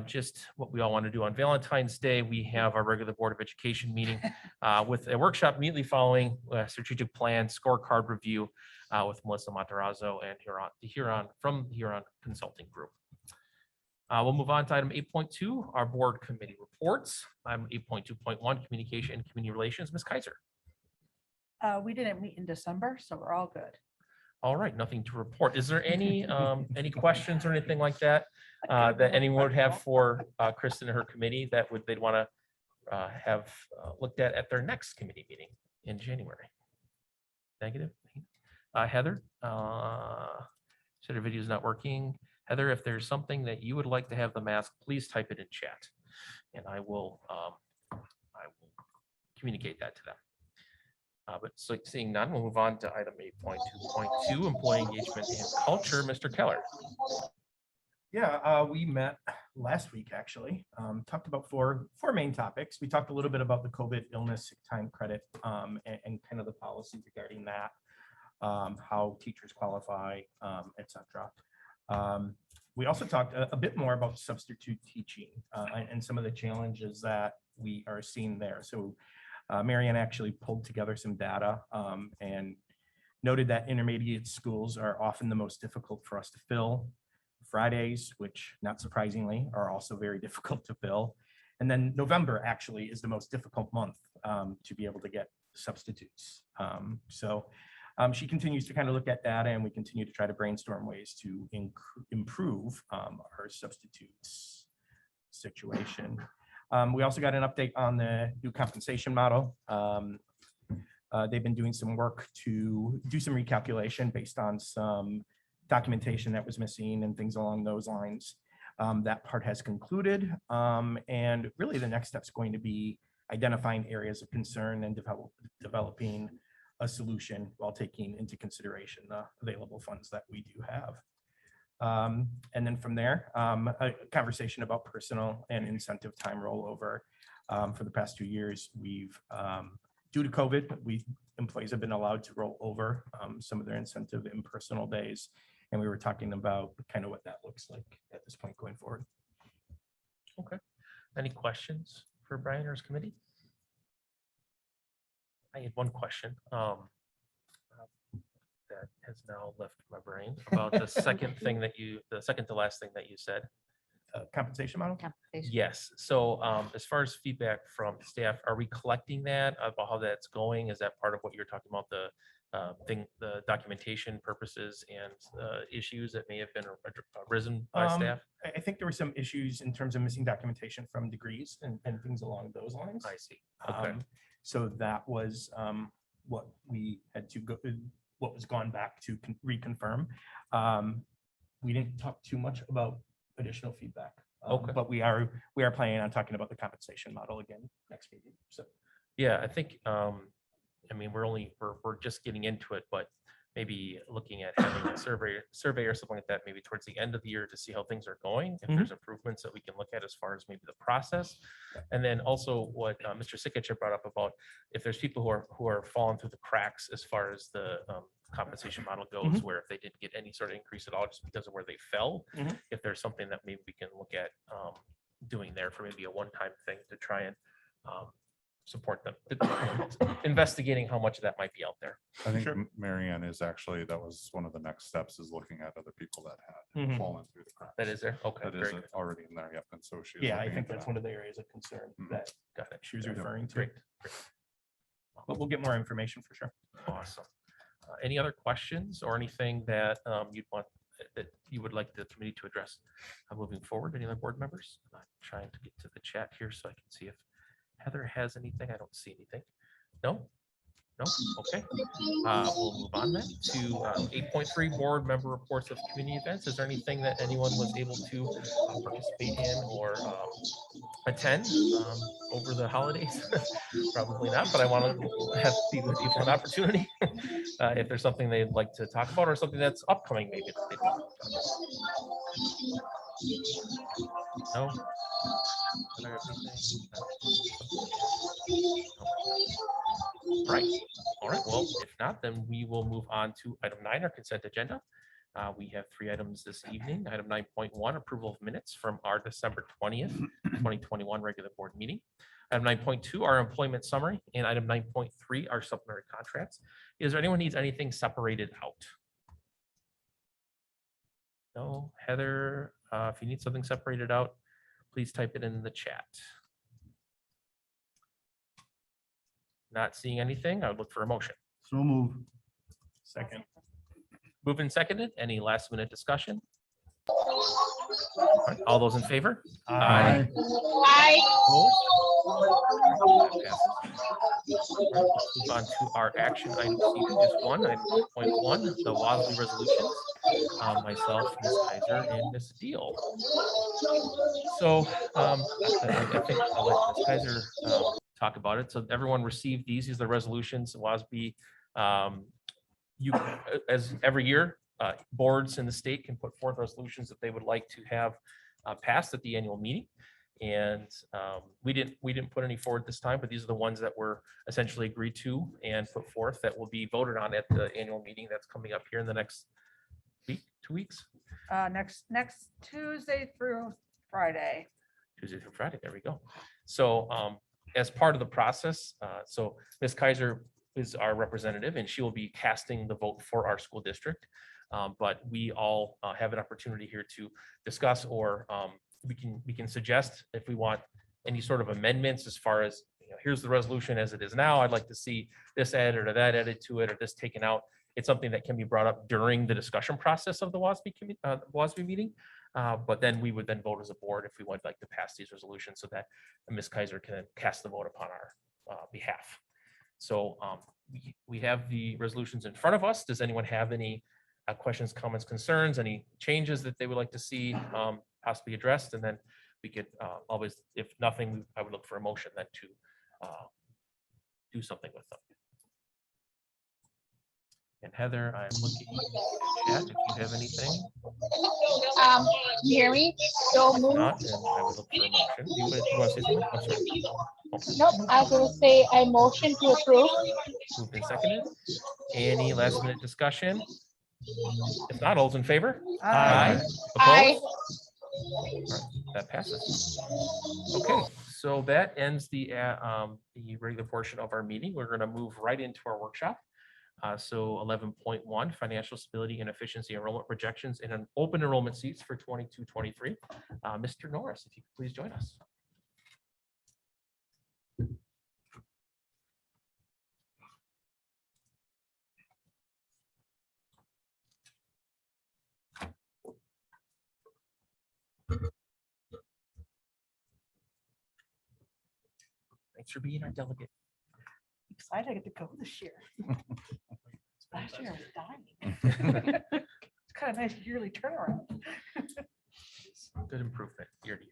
just what we all want to do on Valentine's Day, we have our regular Board of Education meeting with a workshop immediately following a strategic plan scorecard review with Melissa Matarazzo and Huron from the Huron Consulting Group. We'll move on to item 8.2, our board committee reports. Item 8.2.1, communication and community relations. Ms. Kaiser. We didn't meet in December, so we're all good. All right, nothing to report. Is there any questions or anything like that that anyone would have for Kristen and her committee that they'd want to have looked at their next committee meeting in January? Negative. Heather, said her video is not working. Heather, if there's something that you would like to have the mask, please type it in chat, and I will communicate that to them. But so seeing none, we'll move on to item 8.2.2, employee engagement and culture. Mr. Keller. Yeah, we met last week, actually. Talked about four main topics. We talked a little bit about the COVID illness sick time credit and kind of the policy regarding that, how teachers qualify, etc. We also talked a bit more about substitute teaching and some of the challenges that we are seeing there. So Marianne actually pulled together some data and noted that intermediate schools are often the most difficult for us to fill. Fridays, which not surprisingly are also very difficult to fill. And then November actually is the most difficult month to be able to get substitutes. So she continues to kind of look at data, and we continue to try to brainstorm ways to improve our substitutes situation. We also got an update on the new compensation model. They've been doing some work to do some recalculation based on some documentation that was missing and things along those lines. That part has concluded. And really the next step is going to be identifying areas of concern and developing a solution while taking into consideration the available funds that we do have. And then from there, a conversation about personal and incentive time rollover. For the past 2 years, we've, due to COVID, employees have been allowed to roll over some of their incentive in personal days. And we were talking about kind of what that looks like at this point going forward. Okay. Any questions for Brian or his committee? I had one question that has now left my brain about the second thing that the second to last thing that you said. Compensation model? Yes. So as far as feedback from staff, are we collecting that about how that's going? Is that part of what you're talking about, the documentation purposes and issues that may have been arisen by staff? I think there were some issues in terms of missing documentation from degrees and things along those lines. I see. Okay. So that was what we had to go, what was gone back to reconfirm. We didn't talk too much about additional feedback. Okay. But we are planning on talking about the compensation model again next meeting. So Yeah, I think, I mean, we're just getting into it, but maybe looking at having a survey or something like that, maybe towards the end of the year to see how things are going, if there's improvements that we can look at as far as maybe the process. And then also what Mr. Sikich had brought up about if there's people who are falling through the cracks as far as the compensation model goes, where if they didn't get any sort of increase at all just because of where they fell, if there's something that maybe we can look at doing there for maybe a one-time thing to try and support them, investigating how much of that might be out there. I think Marianne is actually, that was one of the next steps, is looking at other people that had fallen through the cracks. That is there? Okay. That very is good. already in there. Yep. And so she is. yeah, I looking think into that's that. one of the areas of concern that Got it. she was referring to. Great. But we'll get more information for sure. Awesome. Any other questions or anything that you'd want that you would like the committee to address moving forward? Any other board members? I'm trying to get to the chat here so I can see if Heather has anything. I don't see anything. No? No? Okay. We'll move on then to 8.3 board member reports of community events. Is there anything that anyone was able to participate in or attend over the holidays? Probably not, but I want to have people an opportunity if there's something they'd like to talk about or something that's upcoming maybe. That they'd like to talk about. No? Right. All right. Well, if not, then we will move on to item 9, our consent agenda. We have 3 items this evening. Item 9.1, approval of minutes from our December 20th, 2021 regular board meeting. Item 9.2, our employment summary, and item 9.3, our supplementary contracts. Is there anyone needs anything separated out? No, Heather, if you need something separated out, please type it in the chat. Not seeing anything, I would look for a motion. So move. Second. Moved and seconded. Any last minute discussion? All those in favor? Aye. Let's move on to our action item. Just one, item 1.1, the WASB resolutions. Myself, Ms. Kaiser, and Ms. Deal. So I think I'll let Ms. Kaiser talk about it. So everyone received these. These are the resolutions. WASB, you, as every year, boards in the state can put forth resolutions that they would like to have passed at the annual meeting. And we didn't put any forward this time, but these are the ones that were essentially agreed to and put forth that will be voted on at the annual meeting that's coming up here in the next week, 2 weeks. Next Tuesday through Friday. Tuesday through Friday. There we go. So as part of the process, so Ms. Kaiser is our representative and she will be casting the vote for our school district. But we all have an opportunity here to discuss, or we can suggest if we want any sort of amendments as far as, you know, here's the resolution as it is now. I'd like to see this added or that added to it or this taken out. It's something that can be brought up during the discussion process of the WASB meeting. But then we would then vote as a board if we would like to pass these resolutions so that Ms. Kaiser can cast the vote upon our behalf. So we have the resolutions in front of us. Does anyone have any questions, comments, concerns, any changes that they would like to see possibly addressed? And then we could always, if nothing, I would look for a motion then to do something with them. And Heather, I'm looking at if you have anything. Hear me? So moved. Not, and I would look for a motion. You want to say something? I'm sorry. Nope, I was gonna say I motion to approve. Moved and seconded. Any last minute discussion? If not, all's in favor? Aye. Aye. Opposed? All right, that passes. Okay, so that ends the regular portion of our meeting. We're going to move right into our workshop. So 11.1, financial stability and efficiency enrollment projections in an open enrollment seats for 22-23. Mr. Norris, if you could please join us. Thanks for being our delegate. Excited I get to go this year. Last year I was dying. It's kind of nice yearly turnaround. Good improvement year to year.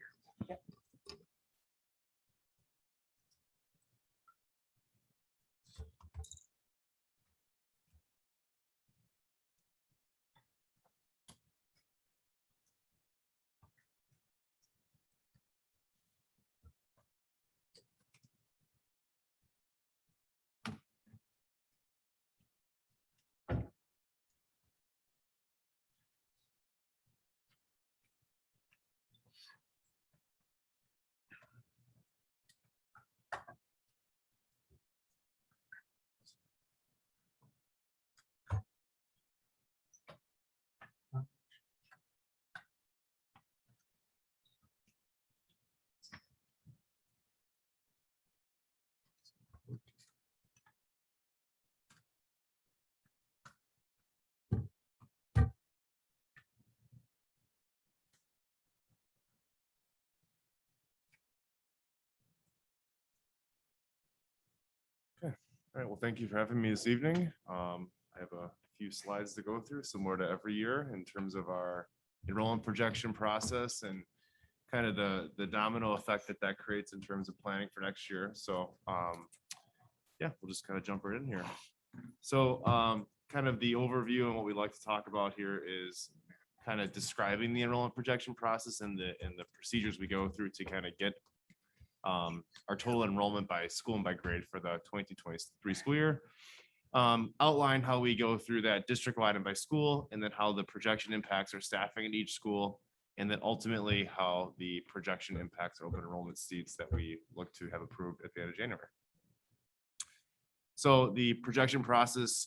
All right, well, thank you for having me this evening. I have a few slides to go through, similar to every year in terms of our enrollment projection process and kind of the domino effect that creates in terms of planning for next year. So yeah, we'll just kind of jump right in here. So kind of the overview and what we'd like to talk about here is kind of describing the enrollment projection process and the procedures we go through to kind of get our total enrollment by school and by grade for the 2023 school year. Outline how we go through that district-wide and by school, and then how the projection impacts our staffing at each school, and then ultimately how the projection impacts our open enrollment seats that we look to have approved at the end of January. So the projection process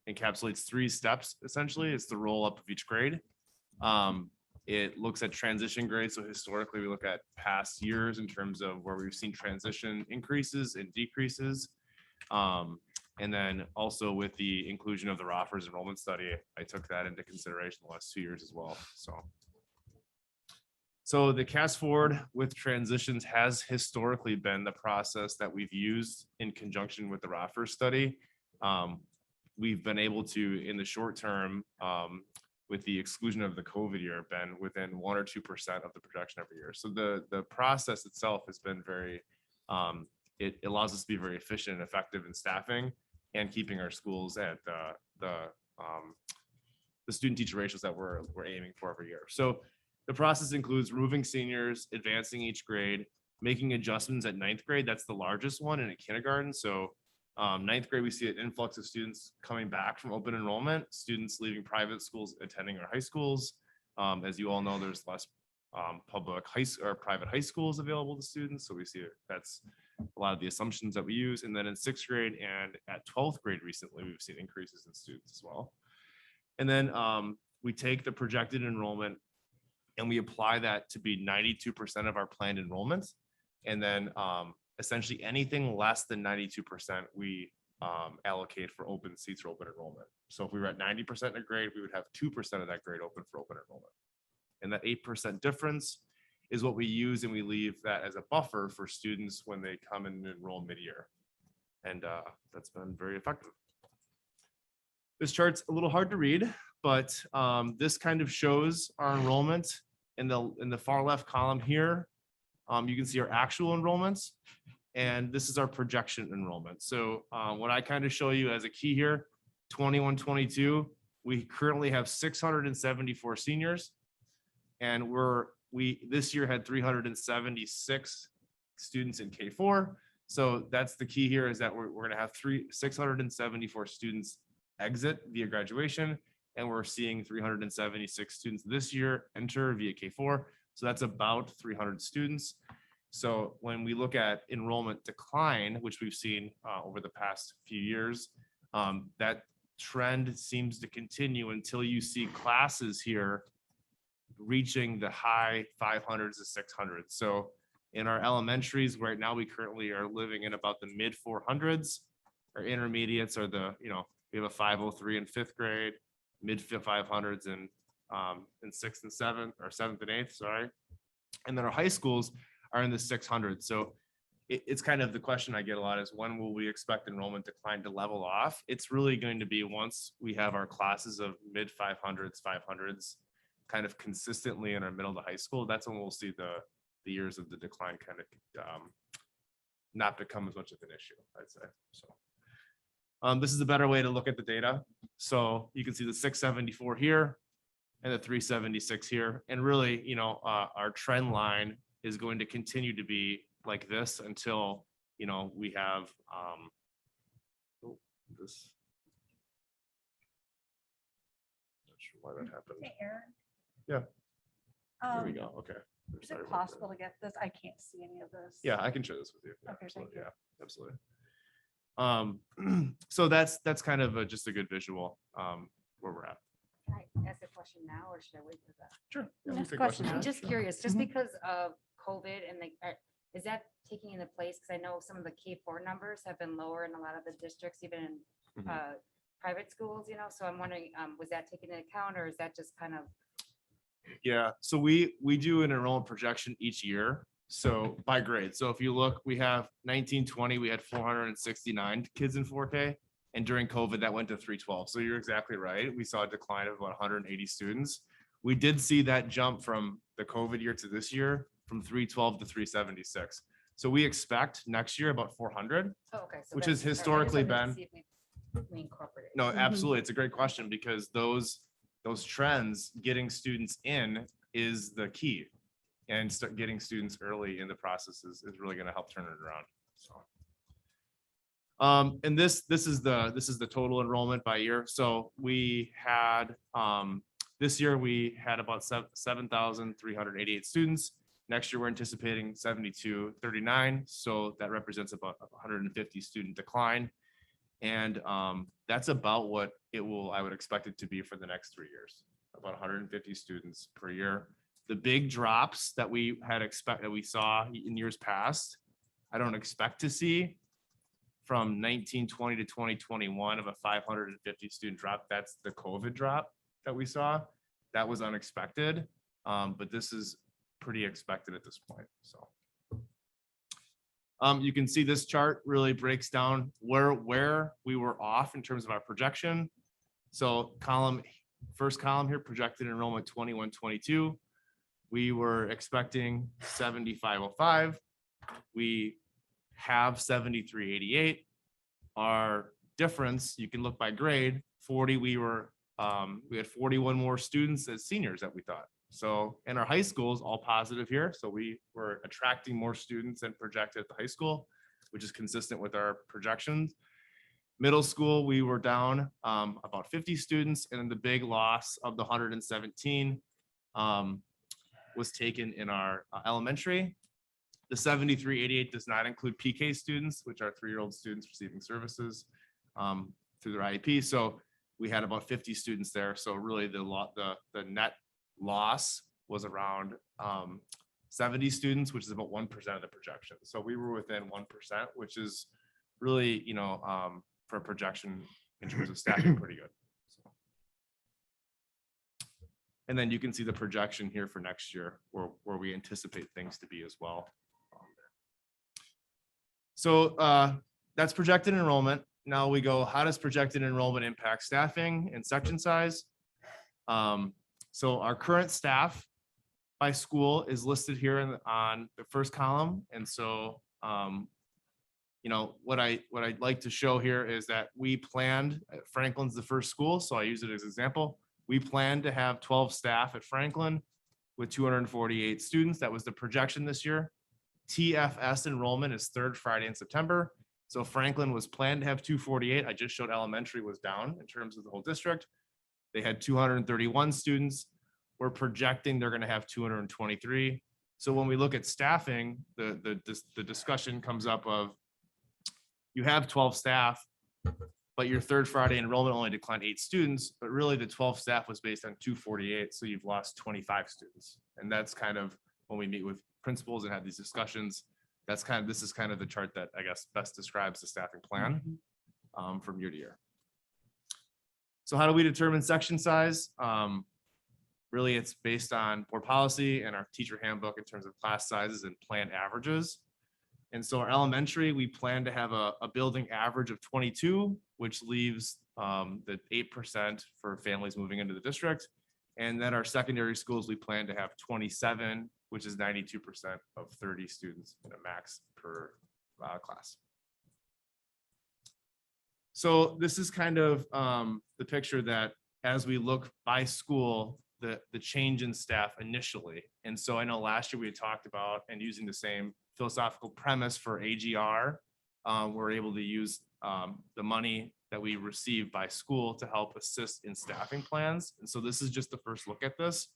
encapsulates 3 steps, essentially. It's the roll-up of each grade. It looks at transition grades. So historically, we look at past years in terms of where we've seen transition increases and decreases. And then also with the inclusion of the Roffers enrollment study, I took that into consideration the last 2 years as well. So the cast forward with transitions has historically been the process that we've used in conjunction with the Roffers study. We've been able to, in the short term, with the exclusion of the COVID year, been within 1 or 2% of the projection every year. So the process itself has been very, it allows us to be very efficient and effective in staffing and keeping our schools at the student teacher ratios that we're aiming for every year. So the process includes removing seniors, advancing each grade, making adjustments at 9th grade. That's the largest one, in a kindergarten. So 9th grade, we see an influx of students coming back from open enrollment, students leaving private schools, attending our high schools. As you all know, there's less public or private high schools available to students. So we see that's a lot of the assumptions that we use. And then in 6th grade and at 12th grade recently, we've seen increases in students as well. And then we take the projected enrollment and we apply that to be 92% of our planned enrollment. And then essentially anything less than 92% we allocate for open seats or open enrollment. So if we were at 90% in a grade, we would have 2% of that grade open for open enrollment. And that 8% difference is what we use, and we leave that as a buffer for students when they come and enroll mid-year. And that's been very effective. This chart's a little hard to read, but this kind of shows our enrollment in the far left column here. You can see our actual enrollments, and this is our projection enrollment. So what I kind of show you as a key here, 21-22, we currently have 674 seniors. And this year had 376 students in K4. So that's the key here, is that we're going to have 674 students exit via graduation, and we're seeing 376 students this year enter via K4. So that's about 300 students. So when we look at enrollment decline, which we've seen over the past few years, that trend seems to continue until you see classes here reaching the high 500s to 600s. So in our elementaries right now, we currently are living in about the mid 400s. Our intermediates are we have a 503 in 5th grade, mid 500s in 6th and 7th, or 7th and 8th, sorry. And then our high schools are in the 600s. So it's kind of the question I get a lot is, when will we expect enrollment decline to level off? It's really going to be once we have our classes of mid 500s kind of consistently in our middle to high school. That's when we'll see the years of the decline kind of not become as much of an issue, I'd say. So this is a better way to look at the data. So you can see the 674 here and the 376 here. And really, our trend line is going to continue to be like this until, we have this. Not sure why that happened. Hey, Aaron. Yeah. There we Um, go. Okay. Is Sorry it about possible to get this? I can't see any of this. Yeah, I can share this with you. Yeah, Okay, thank absolutely. you. Yeah, absolutely. So that's kind of just a good visual where we're at. Can I ask a question now, or should I wait for that? Sure. Next question. I'm just curious, just Mhm. because of COVID and is that taking into place? Because I know some of the K4 numbers have been lower in a lot of the districts, even in Mhm. private schools, so I'm wondering, was that taken into account, or is that just kind of? Yeah, so we do an enrollment projection each year. So by grade. So if you look, we have 1920, we had 469 kids in 4K. And during COVID, that went to 312. So you're exactly right. We saw a decline of about 180 students. We did see that jump from the COVID year to this year from 312 to 376. So we expect next year about 400, Oh, okay. So which that's- has I just historically wanted to been. see if we incorporate it. No, absolutely. It's a great question, because those trends, getting students in is the key. And start getting students early in the process is really going to help turn it around. So. And this is the total enrollment by year. So we had this year we had about 7,388 students. Next year we're anticipating 7,239. So that represents about 150 student decline. And that's about what I would expect it to be for the next 3 years, about 150 students per year. The big drops that we saw in years past, I don't expect to see from 1920 to 2021 of a 550 student drop. That's the COVID drop that we saw. That was unexpected, but this is pretty expected at this point. So. You can see this chart really breaks down where we were off in terms of our projection. So first column here, projected enrollment 21-22. We were expecting 7,505. We have 7,388. Our difference, you can look by grade, 40, we had 41 more students as seniors that we thought. So, and our high schools all positive here. So we were attracting more students than projected at the high school, which is consistent with our projections. Middle school, we were down about 50 students, and then the big loss of the 117 was taken in our elementary. The 7,388 does not include PK students, which are 3-year-old students receiving services through their IEP. So we had about 50 students there. So really the net loss was around 70 students, which is about 1% of the projection. So we were within 1%, which is really, for a projection in terms of staffing, pretty good. So. And then you can see the projection here for next year where we anticipate things to be as well. So that's projected enrollment. Now we go, how does projected enrollment impact staffing and section size? So our current staff by school is listed here on the first column. And so what I'd like to show here is that we planned, Franklin's the first school, so I use it as an example. We planned to have 12 staff at Franklin with 248 students. That was the projection this year. TFS enrollment is third Friday in September. So Franklin was planned to have 248. I just showed elementary was down in terms of the whole district. They had 231 students. We're projecting they're going to have 223. So when we look at staffing, the discussion comes up of you have 12 staff, but your third Friday enrollment only declined 8 students, but really the 12 staff was based on 248. So you've lost 25 students. And that's kind of when we meet with principals and have these discussions, this is kind of the chart that I guess best describes the staffing plan from year to year. So how do we determine section size? Really, it's based on board policy and our teacher handbook in terms of class sizes and planned averages. And so our elementary, we plan to have a building average of 22, which leaves the 8% for families moving into the district. And then our secondary schools, we plan to have 27, which is 92% of 30 students in a max per class. So this is kind of the picture that as we look by school, the change in staff initially. And so I know last year we had talked about and using the same philosophical premise for AGR, we're able to use the money that we receive by school to help assist in staffing plans. And so this is just the first look at this.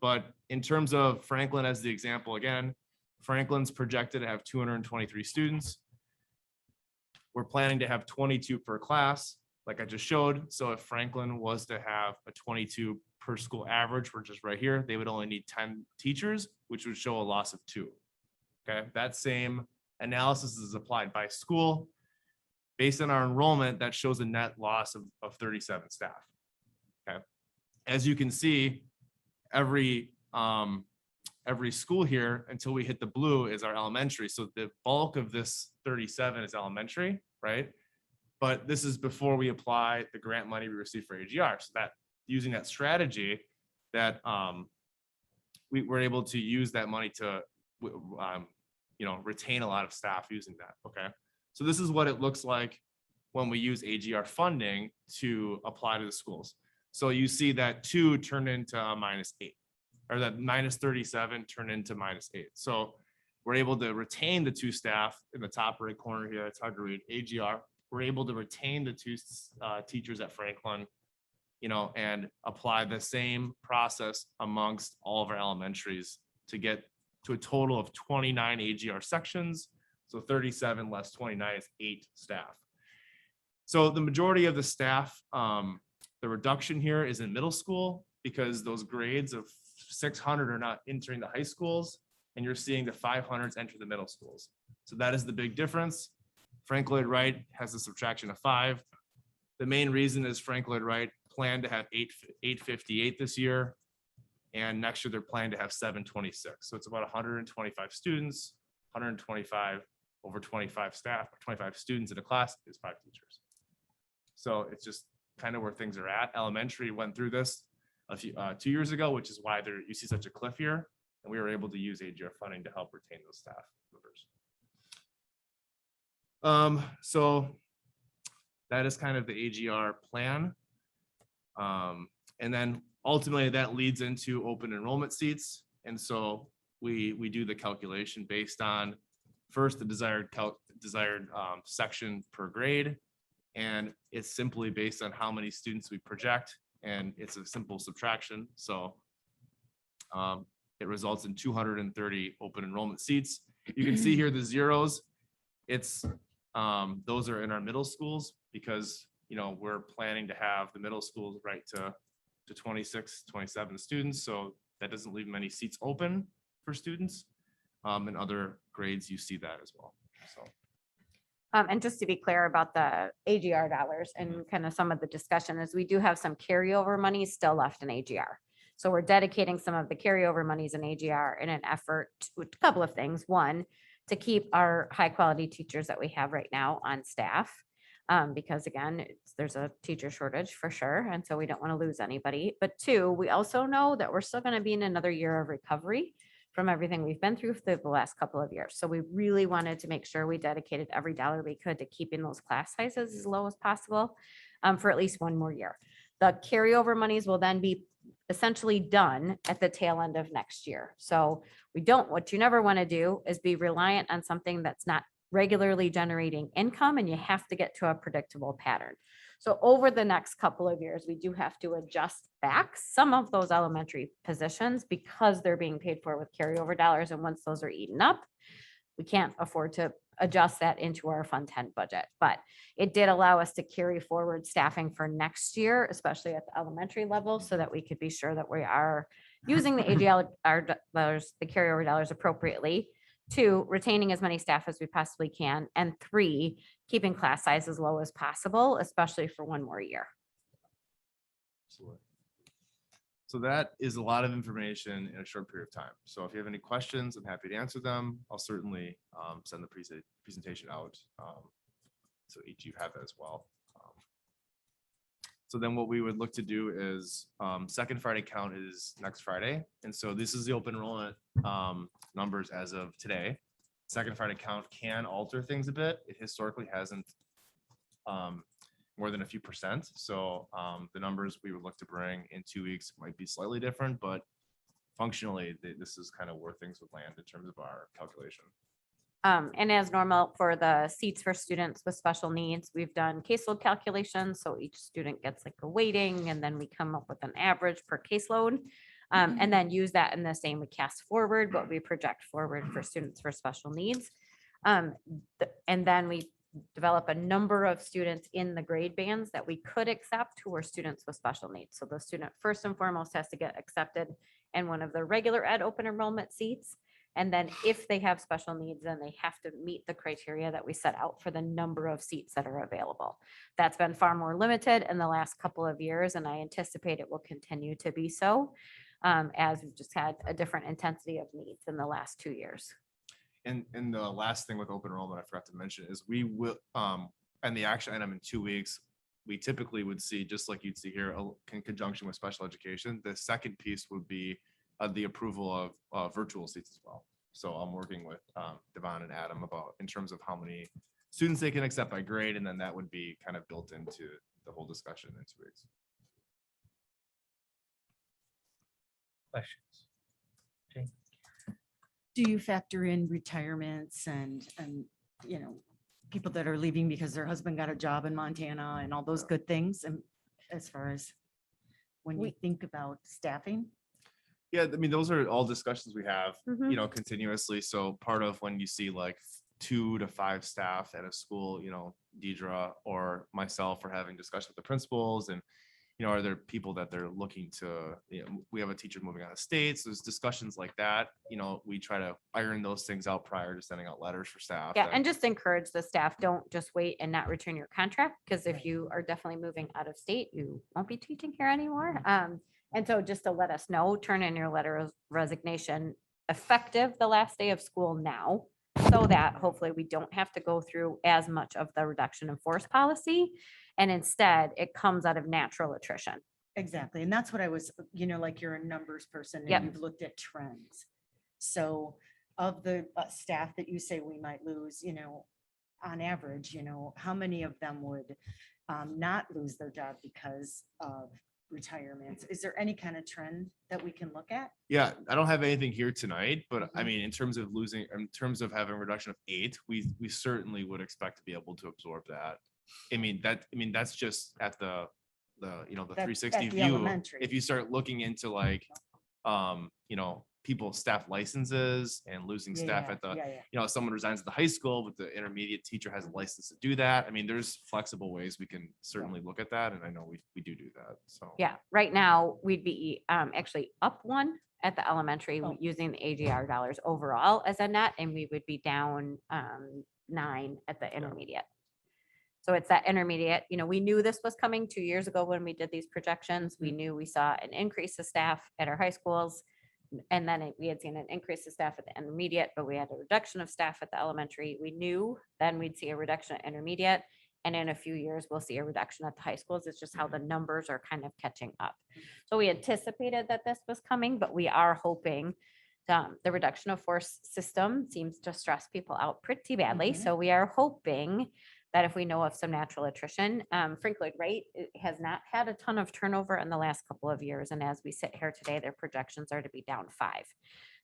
But in terms of Franklin as the example, again, Franklin's projected to have 223 students. We're planning to have 22 per class, like I just showed. So if Franklin was to have a 22 per school average, which is right here, they would only need 10 teachers, which would show a loss of 2. Okay, that same analysis is applied by school. Based on our enrollment, that shows a net loss of 37 staff. Okay, as you can see, every school here until we hit the blue is our elementary. So the bulk of this 37 is elementary, right? But this is before we apply the grant money we receive for AGR. So that using that strategy that we were able to use that money to retain a lot of staff using that. Okay, so this is what it looks like when we use AGR funding to apply to the schools. So you see that 2 turned into -8, or that -37 turned into -8. So we're able to retain the 2 staff in the top right corner here. It's hard to read. AGR. We're able to retain the 2 teachers at Franklin, and apply the same process amongst all of our elementaries to get to a total of 29 AGR sections. So 37 less 29 is 8 staff. So the majority of the staff, the reduction here is in middle school because those grades of 600 are not entering the high schools, and you're seeing the 500s enter the middle schools. So that is the big difference. Frank Lloyd Wright has a subtraction of 5. The main reason is Frank Lloyd Wright planned to have 858 this year, and next year they're planning to have 726. So it's about 125 students, 125 over 25 staff, or 25 students in a class is 5 teachers. So it's just kind of where things are at. Elementary went through this a few 2 years ago, which is why you see such a cliff here, and we were able to use AGR funding to help retain those staff members. So that is kind of the AGR plan. And then ultimately that leads into open enrollment seats. And so we do the calculation based on first the desired section per grade. And it's simply based on how many students we project. And it's a simple subtraction. So it results in 230 open enrollment seats. You can see here the zeros. Those are in our middle schools because we're planning to have the middle schools right to 26, 27 students. So that doesn't leave many seats open for students. In other grades, you see that as well. So. And just to be clear about the AGR dollars and kind of some of the discussion is we do have some carryover money still left in AGR. So we're dedicating some of the carryover monies in AGR in an effort with a couple of things. One, to keep our high quality teachers that we have right now on staff. Because again, there's a teacher shortage for sure. And so we don't want to lose anybody. But 2, we also know that we're still going to be in another year of recovery from everything we've been through for the last couple of years. So we really wanted to make sure we dedicated every dollar we could to keeping those class sizes as low as possible for at least one more year. The carryover monies will then be essentially done at the tail end of next year. So what you never want to do is be reliant on something that's not regularly generating income, and you have to get to a predictable pattern. So over the next couple of years, we do have to adjust back some of those elementary positions because they're being paid for with carryover dollars. And once those are eaten up, we can't afford to adjust that into our Fund 10 budget. But it did allow us to carry forward staffing for next year, especially at the elementary level, so that we could be sure that we are using the AGL dollars, the carryover dollars appropriately. 2, retaining as many staff as we possibly can. And 3, keeping class size as low as possible, especially for one more year. So that is a lot of information in a short period of time. So if you have any questions, I'm happy to answer them. I'll certainly send the presentation out. So each of you have it as well. So then what we would look to do is second Friday count is next Friday. And so this is the open enrollment numbers as of today. Second Friday count can alter things a bit. It historically hasn't more than a few percent. So the numbers we would look to bring in 2 weeks might be slightly different, but functionally, this is kind of where things would land in terms of our calculation. And as normal for the seats for students with special needs, we've done caseload calculations. So each student gets like a weighting, and then we come up with an average per caseload. And then use that in the same, we cast forward what we project forward for students for special needs. And then we develop a number of students in the grade bands that we could accept who are students with special needs. So the student first and foremost has to get accepted in one of the regular ed open enrollment seats. And then if they have special needs, then they have to meet the criteria that we set out for the number of seats that are available. That's been far more limited in the last couple of years, and I anticipate it will continue to be so as we've just had a different intensity of needs in the last 2 years. And the last thing with open enrollment, I forgot to mention, is we will, and the action item in 2 weeks, we typically would see, just like you'd see here, in conjunction with special education. The second piece would be the approval of virtual seats as well. So I'm working with Devon and Adam about in terms of how many students they can accept by grade, and then that would be kind of built into the whole discussion in 2 weeks. Questions? Jane? Do you factor in retirements and, you know, people that are leaving because their husband got a job in Montana and all those good things? And as far as when you think about staffing? Yeah, I mean, those are all discussions we have, Mhm. you know, continuously. So part of when you see like 2 to 5 staff at a school, you know, Deidre or myself are having discussions with the principals, and, you know, are there people that they're looking to, you know, we have a teacher moving out of state. So there's discussions like that. You know, we try to iron those things out prior to sending out letters for staff. Yeah, that- and just encourage the staff, don't just wait and not return your contract, because if you are definitely moving out of state, you won't be teaching here anymore. And so just to let us know, turn in your letter of resignation effective the last day of school now, so that hopefully we don't have to go through as much of the reduction in force policy. And instead, it comes out of natural attrition. Exactly. And that's what I was, you know, like you're a numbers person Yep. and you've looked at trends. So of the staff that you say we might lose, you know, on average, you know, how many of them would not lose their job because of retirements? Is there any kind of trend that we can look at? Yeah, I don't have anything here tonight, but I Mhm. mean, in terms of having a reduction of 8, we certainly would expect to be able to absorb that. I mean, that's just at the, you know, the That's at 360 the view. elementary. If you start looking into like, you know, people's staff licenses and losing staff at the, Yeah. you know, someone resigns at the high school, but the intermediate teacher has a license to do that. I mean, there's flexible ways we can certainly look at that. And I know we do that. So. Yeah, right now, we'd be actually up 1 at the elementary Oh. using the AGR dollars overall as a net, and we would be down 9 at the intermediate. So it's that intermediate, you know, we knew this was coming 2 years ago when we did these projections. We knew we saw an increase of staff at our high schools. And then we had seen an increase of staff at the intermediate, but we had a reduction of staff at the elementary. We knew then we'd see a reduction at intermediate. And in a few years, we'll see a reduction at the high schools. It's just how the numbers are kind of catching up. So we anticipated that this was coming, but we are hoping The reduction of force system seems to stress people out pretty badly. So we are hoping that if we know of some natural attrition, Franklin Wright has not had a ton of turnover in the last couple of years. And as we sit here today, their projections are to be down 5.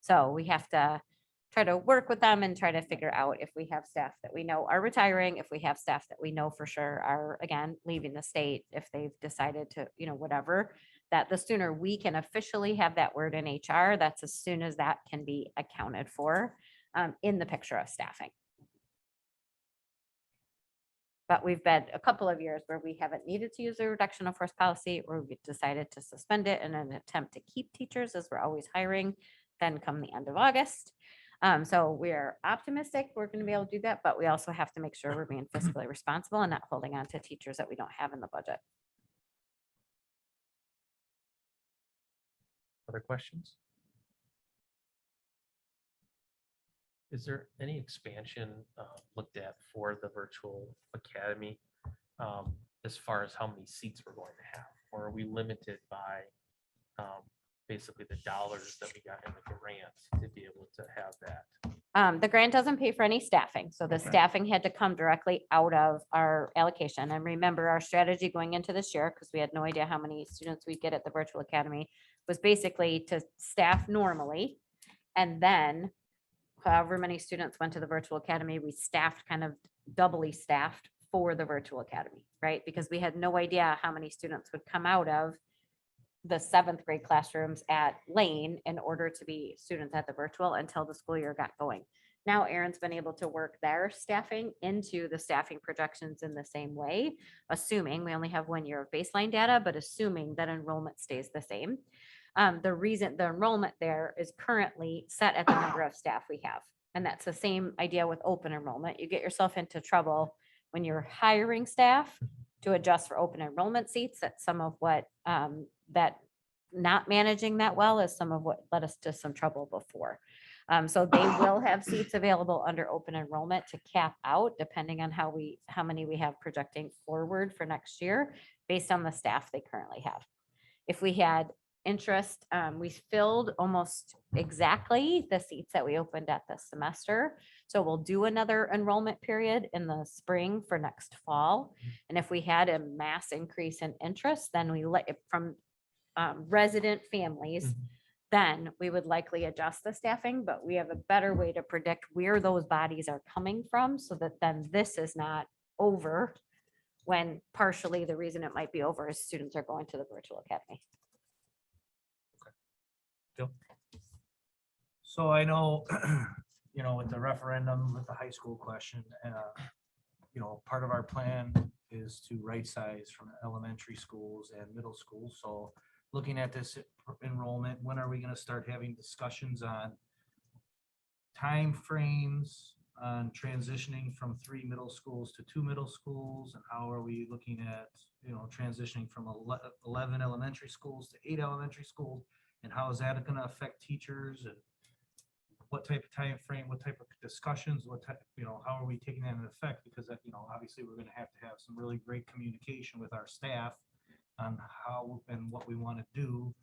So we have to try to work with them and try to figure out if we have staff that we know are retiring, if we have staff that we know for sure are, again, leaving the state, if they've decided to, whatever, that the sooner we can officially have that word in HR, that's as soon as that can be accounted for in the picture of staffing. But we've been a couple of years where we haven't needed to use a reduction of force policy, or we've decided to suspend it in an attempt to keep teachers as we're always hiring, then come the end of August. So we're optimistic we're going to be able to do that, but we also have to make sure we're being fiscally responsible and not holding on to teachers that we don't have in the budget. Other questions? Is there any expansion looked at for the virtual academy as far as how many seats we're going to have? Or are we limited by basically the dollars that we got in the grant to be able to have that? The grant doesn't pay for any staffing. So the Okay. staffing had to come directly out of our allocation. And remember, our strategy going into this year, because we had no idea how many students we'd get at the virtual academy, was basically to staff normally. And then however many students went to the virtual academy, we staffed kind of doubly staffed for the virtual academy, right? Because we had no idea how many students would come out of the 7th grade classrooms at Lane in order to be students at the virtual until the school year got going. Now Aaron's been able to work their staffing into the staffing projections in the same way, assuming we only have 1 year of baseline data, but assuming that enrollment stays the same. The reason the enrollment there is currently set at the number of staff we have. And that's the same idea with open enrollment. You get yourself into trouble when you're hiring staff to adjust for open enrollment seats. That's some of what that not managing that well is some of what led us to some trouble before. So they will have seats available under open enrollment to cap out depending on how many we have projecting forward for next year based on the staff they currently have. If we had interest, we filled almost exactly the seats that we opened at this semester. So we'll do another enrollment period in the spring for next fall. And if we had a mass increase in interest, then we let it from resident families, then we would likely adjust the staffing, but we have a better way to predict where those bodies are coming from so that then this is not over when partially the reason it might be over is students are going to the virtual academy. So I know, with the referendum, with the high school question, part of our plan is to right size from elementary schools and middle schools. So looking at this enrollment, when are we going to start having discussions on timeframes on transitioning from 3 middle schools to 2 middle schools? And how are we looking at, transitioning from 11 elementary schools to 8 elementary schools? And how is that going to affect teachers? And what type of time frame, what type of discussions, what type, how are we taking that into effect? Because that, obviously we're going to have some really great communication with our staff on how and what we want to do,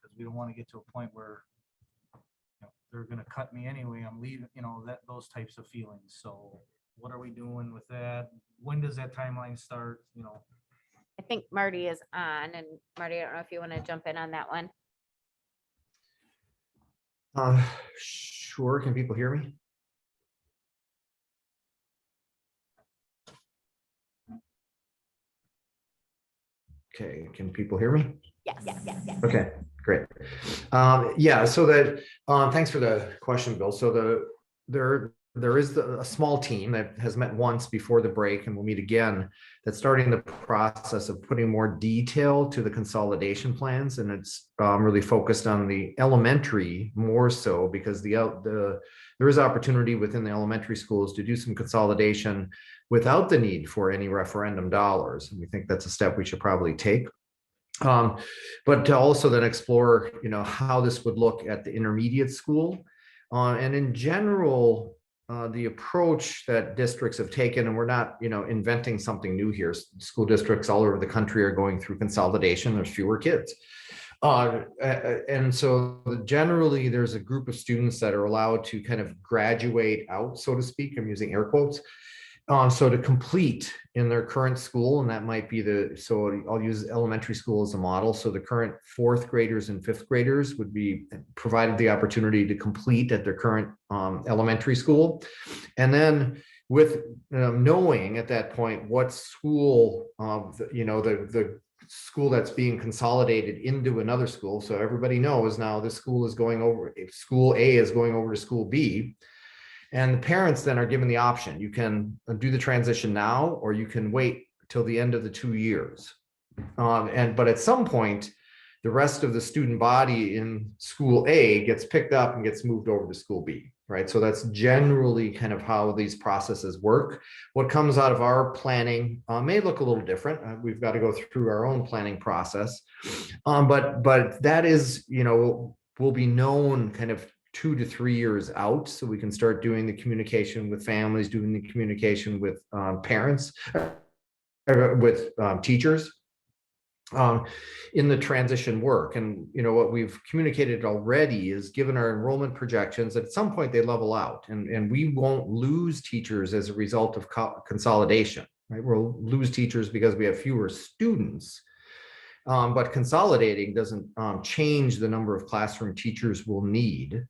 because we don't want to get to a point where they're going to cut me anyway, I'm leaving, those types of feelings. So what are we doing with that? When does that timeline start? I think Marty is on, and Marty, I don't know if you want to jump in on that one. Sure. Can people hear me? Okay, can people hear me? Yes. Okay, great. Yeah, so that, thanks for the question, Bill. So there is a small team that has met once before the break and will meet again, that's starting the process of putting more detail to the consolidation plans. And it's really focused on the elementary more so because there is opportunity within the elementary schools to do some consolidation without the need for any referendum dollars. And we think that's a step we should probably take. But to also then explore, how this would look at the intermediate school. And in general, the approach that districts have taken, and we're not, inventing something new here. School districts all over the country are going through consolidation. There's fewer kids. And so generally, there's a group of students that are allowed to kind of graduate out, so to speak. I'm using air quotes. So to complete in their current school, and that might be so I'll use elementary school as a model. So the current fourth graders and fifth graders would be provided the opportunity to complete at their current elementary school. And then with knowing at that point what school, the school that's being consolidated into another school. So everybody knows now this school is going over, school A is going over to school B. And the parents then are given the option. You can do the transition now, or you can wait till the end of the 2 years. But at some point, the rest of the student body in school A gets picked up and gets moved over to school B, right? So that's generally kind of how these processes work. What comes out of our planning may look a little different. We've got to go through our own planning process. But that is, will be known kind of 2 to 3 years out, so we can start doing the communication with families, doing the communication with parents, with teachers in the transition work. And what we've communicated already is, given our enrollment projections, at some point they level out, and we won't lose teachers as a result of consolidation, right? We'll lose teachers because we have fewer students. But consolidating doesn't change the number of classroom teachers we'll need.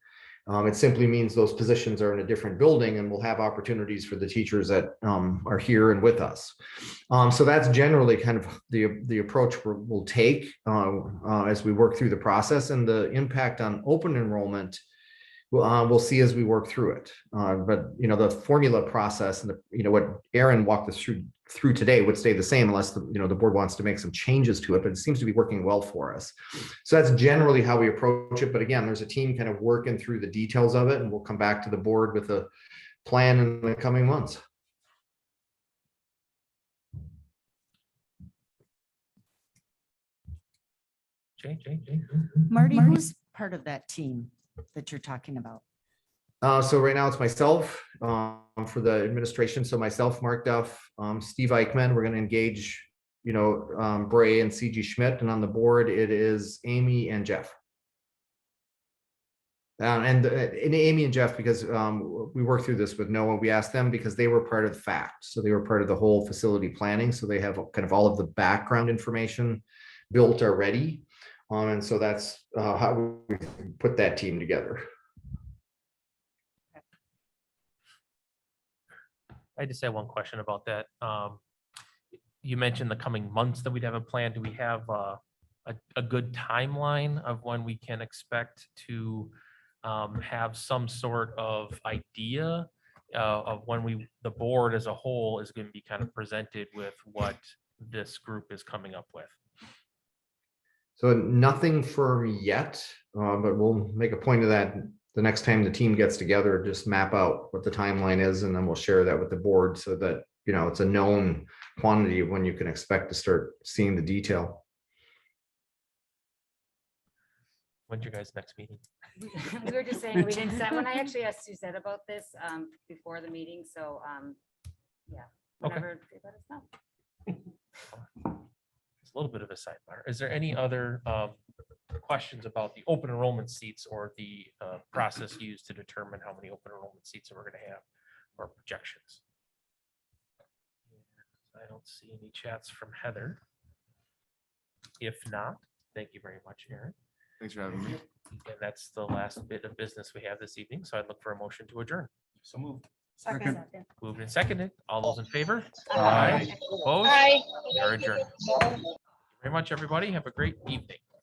It simply means those positions are in a different building, and we'll have opportunities for the teachers that are here and with us. So that's generally kind of the approach we'll take as we work through the process, and the impact on open enrollment we'll see as we work through it. But the formula process and what Aaron walked us through today would stay the same, unless the board wants to make some changes to it, but it seems to be working well for us. So that's generally how we approach it. But again, there's a team kind of working through the details of it, and we'll come back to the board with a plan in the coming months. Marty, who's part of that team that you're talking about? So right now it's myself for the administration. So myself, Mark Duff, Steve Eichmann. We're going to engage, Bray and CG Schmidt, and on the board it is Amy and Jeff. And Amy and Jeff, because we worked through this with Noah. We asked them because they were part of the FACT, so they were part of the whole facility planning. So they have kind of all of the background information built already, and so that's how we put that team together. I just have one question about that. You mentioned the coming months that we'd have a plan. Do we have a good timeline of when we can expect to have some sort of idea of when the board as a whole is going to be kind of presented with what this group is coming up with? So nothing firm yet, but we'll make a point of that the next time the team gets together. Just map out what the timeline is, and then we'll share that with the board so that it's a known quantity of when you can expect to start seeing the detail. When's your guys' next meeting? We were just saying, we didn't set, when I actually asked Suzette about this before the meeting, so yeah, whenever they let us know. It's a little bit of a sidebar. Is there any other questions about the open enrollment seats or the process used to determine how many open enrollment seats we're going to have, or projections? I don't see any chats from Heather. If not, thank you very much, Aaron. Thanks for having me. And that's the last bit of business we have this evening. So I'd look for a motion to adjourn. So moved. Second. Moved and seconded. All those in favor? Aye. Opposed? Aye. We are adjourned. Thank you very much, everybody. Have a great evening.